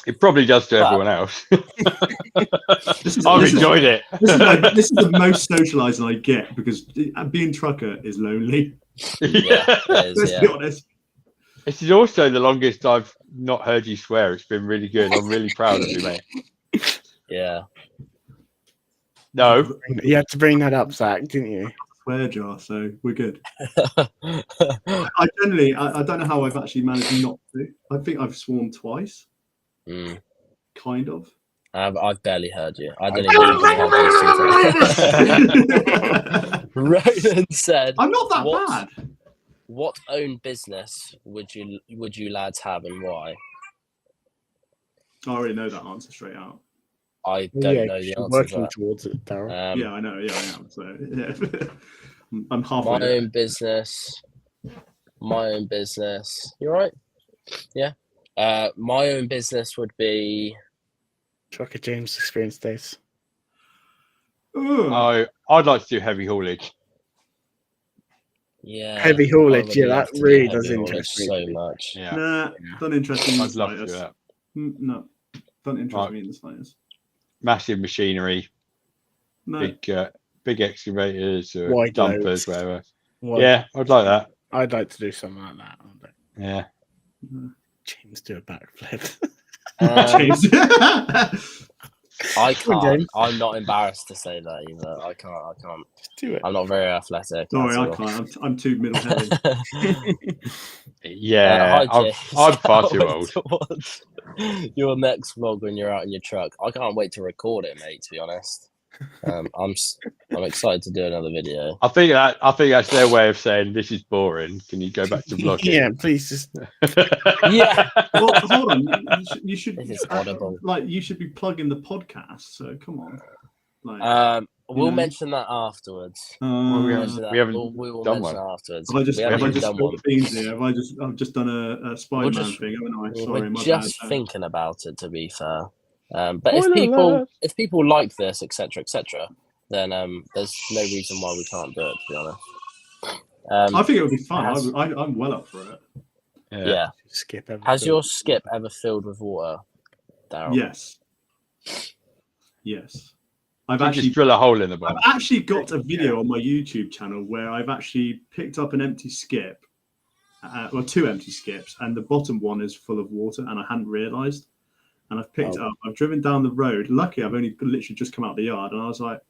It probably does to everyone else. I've enjoyed it. This is the most socializing I get because being trucker is lonely. Let's be honest. This is also the longest I've not heard you swear. It's been really good. I'm really proud of you, mate. Yeah. No. You had to bring that up, Zach, didn't you? Swear jar, so we're good. I don't know how I've actually managed not to. I think I've sworn twice. Kind of. I've barely heard you. I didn't even Ronan said, I'm not that bad. What own business would you lads have and why? I already know that answer straight out. I don't know the answer. Working towards it, Darryl. Yeah, I know. Yeah, I am. So yeah, I'm halfway. My own business. You right? Yeah. My own business would be Trucker James Experience Days. I'd like to do heavy haulage. Yeah. Heavy haulage. Yeah, that really does interest me so much. Yeah. Don't interest me. I'd love to do that. No. Don't interest me in the slightest. Massive machinery, No. big excavators or Wide dumpers, loads. whatever. Wide Yeah, I'd like that. I'd like to do something like that. Yeah. James do a backflip. I can't. I'm not embarrassed to say that either. I can't. Just do it. I'm not very athletic. Sorry, I can't. I'm too middle heavy. Yeah, James. I'm far Can't too wait old. to watch your next vlog when you're out in your truck. I can't wait to record it, mate. To be honest, I'm excited to do another video. I think that's their way of saying this is boring. Can you go back to vlogging? Yeah, please just. Yeah. Well, hold on. You should. This is audible. Like you should be plugging the podcast. So come on. Like, We'll mention that afterwards. we haven't we will done mention one. it afterwards. Have I just done one. spilled the beans here? I've just done a Spider-Man thing, haven't I? Sorry, We're my just bad. thinking about it, to be fair. But if people like this, etc., then there's no reason why we can't do it. To be honest, I think it would be fun. I'm well up for it. Yeah. Skip everything. Has your skip ever filled with water, Daryl? Yes. I've actually just drill a hole in the bottom. I've actually got a video on my YouTube channel where I've actually picked up an empty skip, well, 2 empty skips, and the bottom one is full of water, and I hadn't realised. And I've picked it up. I've driven down the road. Luckily, I've only literally just come out the yard, and I was like,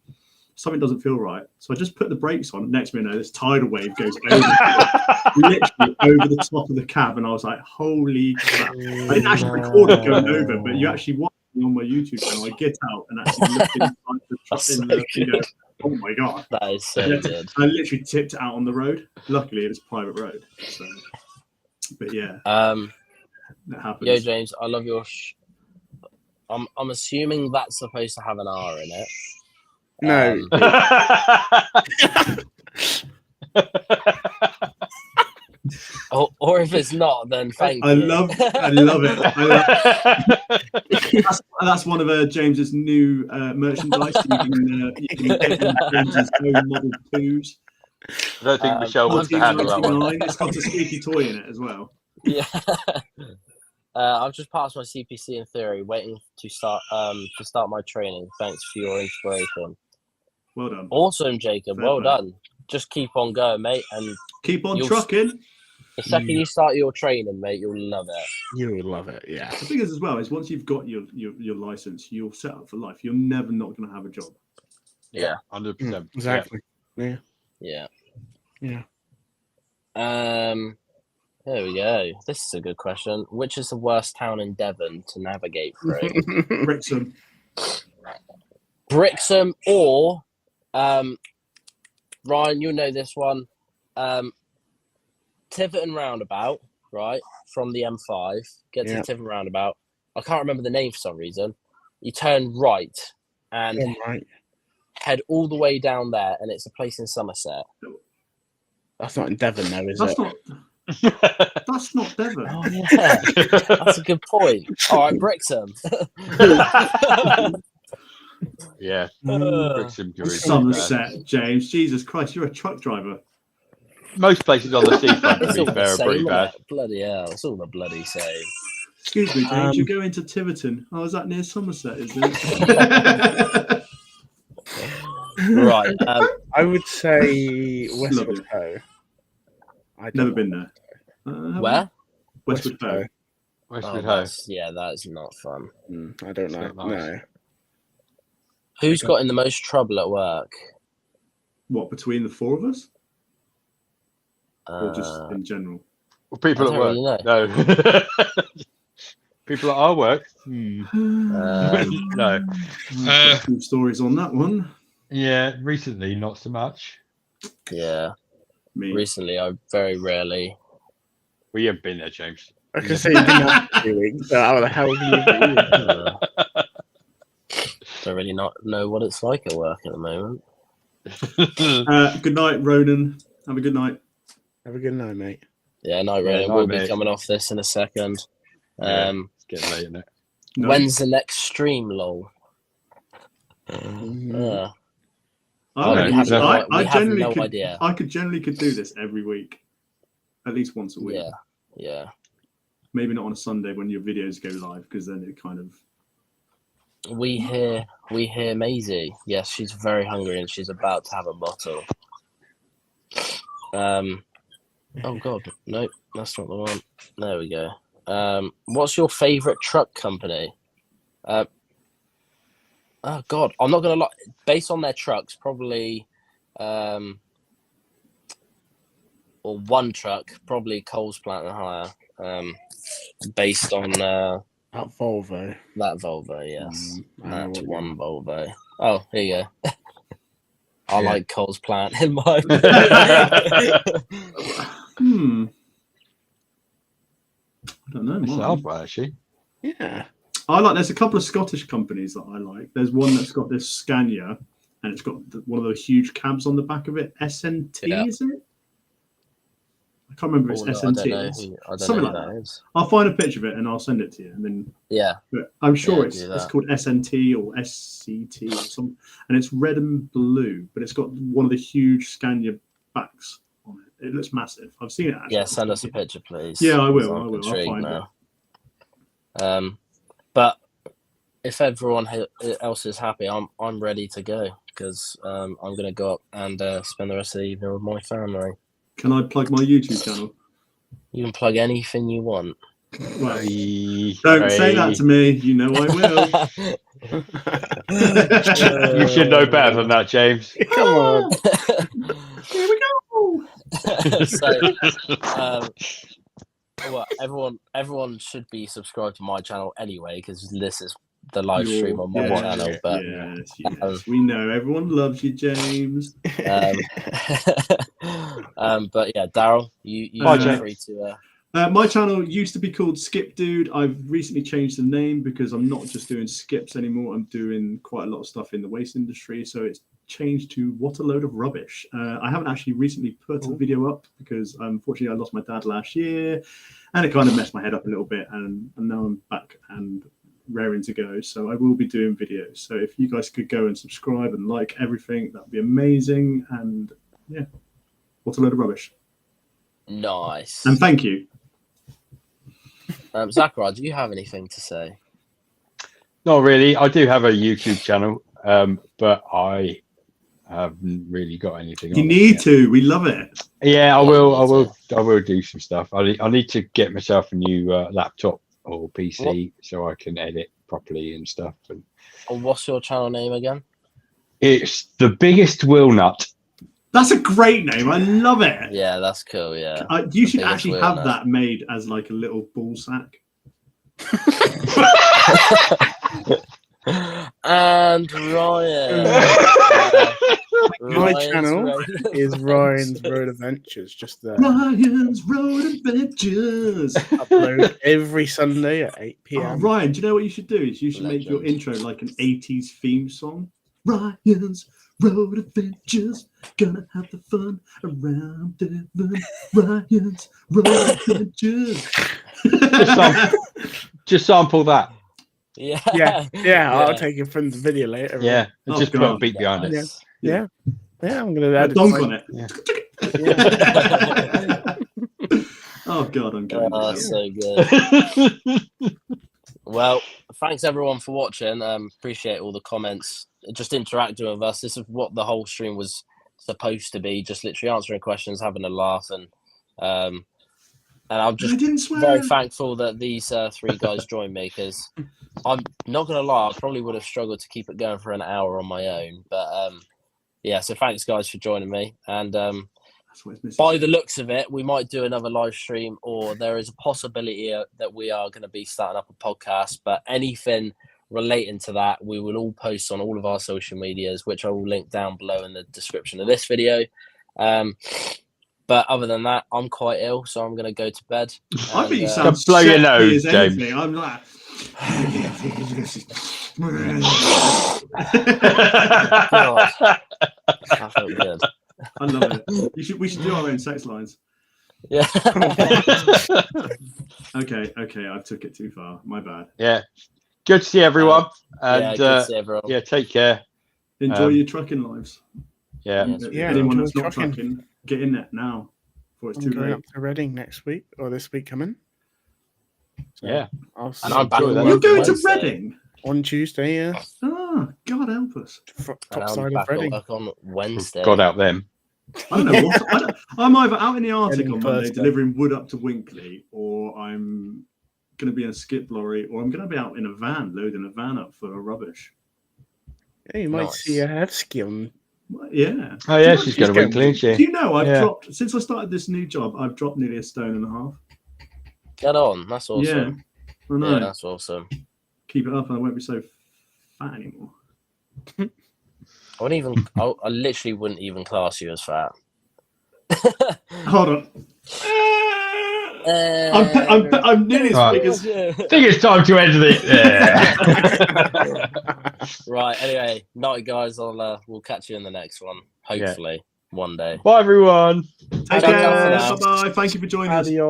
something doesn't feel right. So I just put the brakes on. Next minute, this tidal wave goes literally over the top of the cab, and I was like, holy crap. I didn't actually record it going over, but you actually watch it on my YouTube channel. I get out and actually look inside the truck in the video. Oh my god. That is so good. I literally tipped it out on the road. Luckily, it was private road. So, but yeah. That happens. Yo, James, I love your... I'm assuming that's supposed to have an R in it. No. Or if it's not, then thank you. I love it. That's one of James's new merchandise. You can get James's own model poos. I don't think Michelle wants to handle that one. It's got a squeaky toy in it as well. Yeah. I've just passed my CPC in theory, waiting to start my training. Thanks for your inspiration. Well done. Awesome, Jacob. Fair well play. done. Just keep on going, mate, and keep on trucking. The second you start your training, mate, you'll love it. You will love it, yeah. The thing is, as well, is once you've got your license, you're set up for life. You're never not going to have a job. Yeah, 100%. Exactly. Yeah. Yeah. There we go. This is a good question. Which is the worst town in Devon to navigate through? Brixham. Brixham or Ryan, you'll know this one. Tiverton roundabout, right? From the M5, get to the Tiverton roundabout. I can't remember the name for some reason. You turn right and head all the way down there, and it's a place in Somerset. That's not in Devon, though, is it? That's not Devon. Oh, yeah. That's a good point. All right, Brixham. Yeah. Brixham, Somerset, James. Jesus Christ, you're a truck driver. Most places on the seafront, to be fair, are pretty bad. Bloody hell, it's all the bloody same. Excuse me, James, you go into Tiverton. Oh, is that near Somerset, is it? Right. I would say Westwood Ho. I've never been there. Where? Westwood Ho. Westwood Ho. Yeah, that's not fun. I don't know. No. Who's got in the most trouble at work? What, between the 4 of us? Or just in general? Well, people at work. Really no. People at our work. No. Some stories on that one. Yeah, recently not so much. Yeah. Me. Recently, I very rarely. Well, you haven't been there, James. I can say you didn't have 2 weeks, so how the hell have you been? Don't really not know what it's like at work at the moment. Good night, Ronan. Have a good night. Have a good night, mate. Yeah, night, Ronan. We'll be coming off this in a second. It's getting late, isn't it? No. When's the next stream, lol? I could generally do this every week, at least once a week. Yeah. Maybe not on a Sunday when your videos go live, because then it kind of We hear Maisie. Yes, she's very hungry and she's about to have a bottle. Oh God, no, that's not the one. There we go. What's your favourite truck company? Oh God, I'm not gonna lie. Based on their trucks, probably, or one truck, probably Coles Plant and Hire. Based on that Volvo. That Volvo, yes, that one Volvo. Oh, here you go. I like Coles Plant in my. I don't know. That's hard one, actually. Yeah. There's a couple of Scottish companies that I like. There's one that's got this Scania, and it's got one of those huge cabs on the back of it. SNT, is it? I can't remember if it's SNT. I don't Something know like who that. Is. I'll find a picture of it and I'll send it to you. And then but I'm sure it's called SNT or SCT or something, and it's red and blue, but it's got one of the huge Scania backs on it. It looks massive. I've seen it. Actually. Yeah, send us a picture, please. Yeah, I will. I'll find it. But if everyone else is happy, I'm ready to go because I'm going to go up and spend the rest of the evening with my family. Can I plug my YouTube channel? You can plug anything you want. Well, don't say that to me. You know I will. You should know better than that, James. Come on. Here we go. Everyone should be subscribed to my channel anyway because this is the live stream on my channel. But yes. We know everyone loves you, James. But yeah, Daryl, you're free to. My channel used to be called Skip Dude. I've recently changed the name because I'm not just doing skips anymore. I'm doing quite a lot of stuff in the waste industry. So it's changed to What a Load of Rubbish. I haven't actually recently put a video up because unfortunately I lost my dad last year and it kind of messed my head up a little bit. And now I'm back and raring to go. So I will be doing videos. So if you guys could go and subscribe and like everything, that'd be amazing. And yeah, What a Load of Rubbish. Nice. And thank you. Zachariah, do you have anything to say? Not really. I do have a YouTube channel, but I haven't really got anything. You need to. We love it. Yeah, I will do some stuff. I need to get myself a new laptop or PC so I can edit properly and stuff. And what's your channel name again? It's The Biggest Wheel Nut. That's a great name. I love it. Yeah, that's cool. Yeah, you should actually have that made as like a little ball sack. And Ryan. My channel is Ryan's Road Adventures. Just there. Ryan's Road Adventures. Upload every Sunday at 8 p.m. Oh, Ryan, do you know what you should do? Is you should make your intro like an 80s theme song. Ryan's Road Adventures, gonna have the fun around Devon. Ryan's Road Adventures. just sample that. Yeah. I'll take it from the video later. Yeah, just put a beat behind it. Yeah. I'm gonna add a donk on it. Oh God, I'm going. Oh, so good. Well, thanks everyone for watching. Appreciate all the comments. Just interacting with us. This is what the whole stream was supposed to be. Just literally answering questions, having a laugh, and I'm just very thankful that these three guys joined me because I'm not gonna lie, I probably would have struggled to keep it going for an hour on my own. But yeah, so thanks guys for joining me. And by the looks of it, we might do another live stream, or there is a possibility that we are going to be starting up a podcast. But anything relating to that, we will all post on all of our social medias, which I will link down below in the description of this video. But other than that, I'm quite ill, so I'm going to go to bed. I think you sound blow your nose, James. I'm like, I feel good. I love it. We should do our own sex lines. Yeah. Okay. I took it too far. My bad. Yeah. Good to see everyone. And good to see everyone. Yeah, take care. Enjoy your trucking lives. Yeah. Anyone that's not trucking, get in there now before it's too late. Up to Reading next week or this week coming. So yeah. And I'm back. You're going to Reading? on Tuesday. Yeah, Ah, God help us. And top I'm side of back at Reading. work on Wednesday. God out them. I don't know what. I'm either out in the Arctic Reading on Monday Thursday. delivering wood up to Winkley, or I'm going to be in a skip lorry, or I'm going to be out in a van loading a van up for rubbish. Yeah, you might Nice. see a Hevsky on. Yeah. Oh yeah, Do she's she's going to going Winkley, isn't Do she? you know I've Yeah. dropped since I started this new job? I've dropped nearly 1.5 stone. Get on. That's awesome. Yeah, I know. Yeah, that's awesome. Keep it up, and I won't be so fat anymore. I literally wouldn't even class you as fat. Hold on. I'm nearly as Right. big as. I think it's time to end it. Right. Anyway, night, guys. We'll catch you in the next one. Hopefully, one day. Bye, everyone. Take Ciao, care. ciao for now. Bye bye. Thank you for joining us. Adios.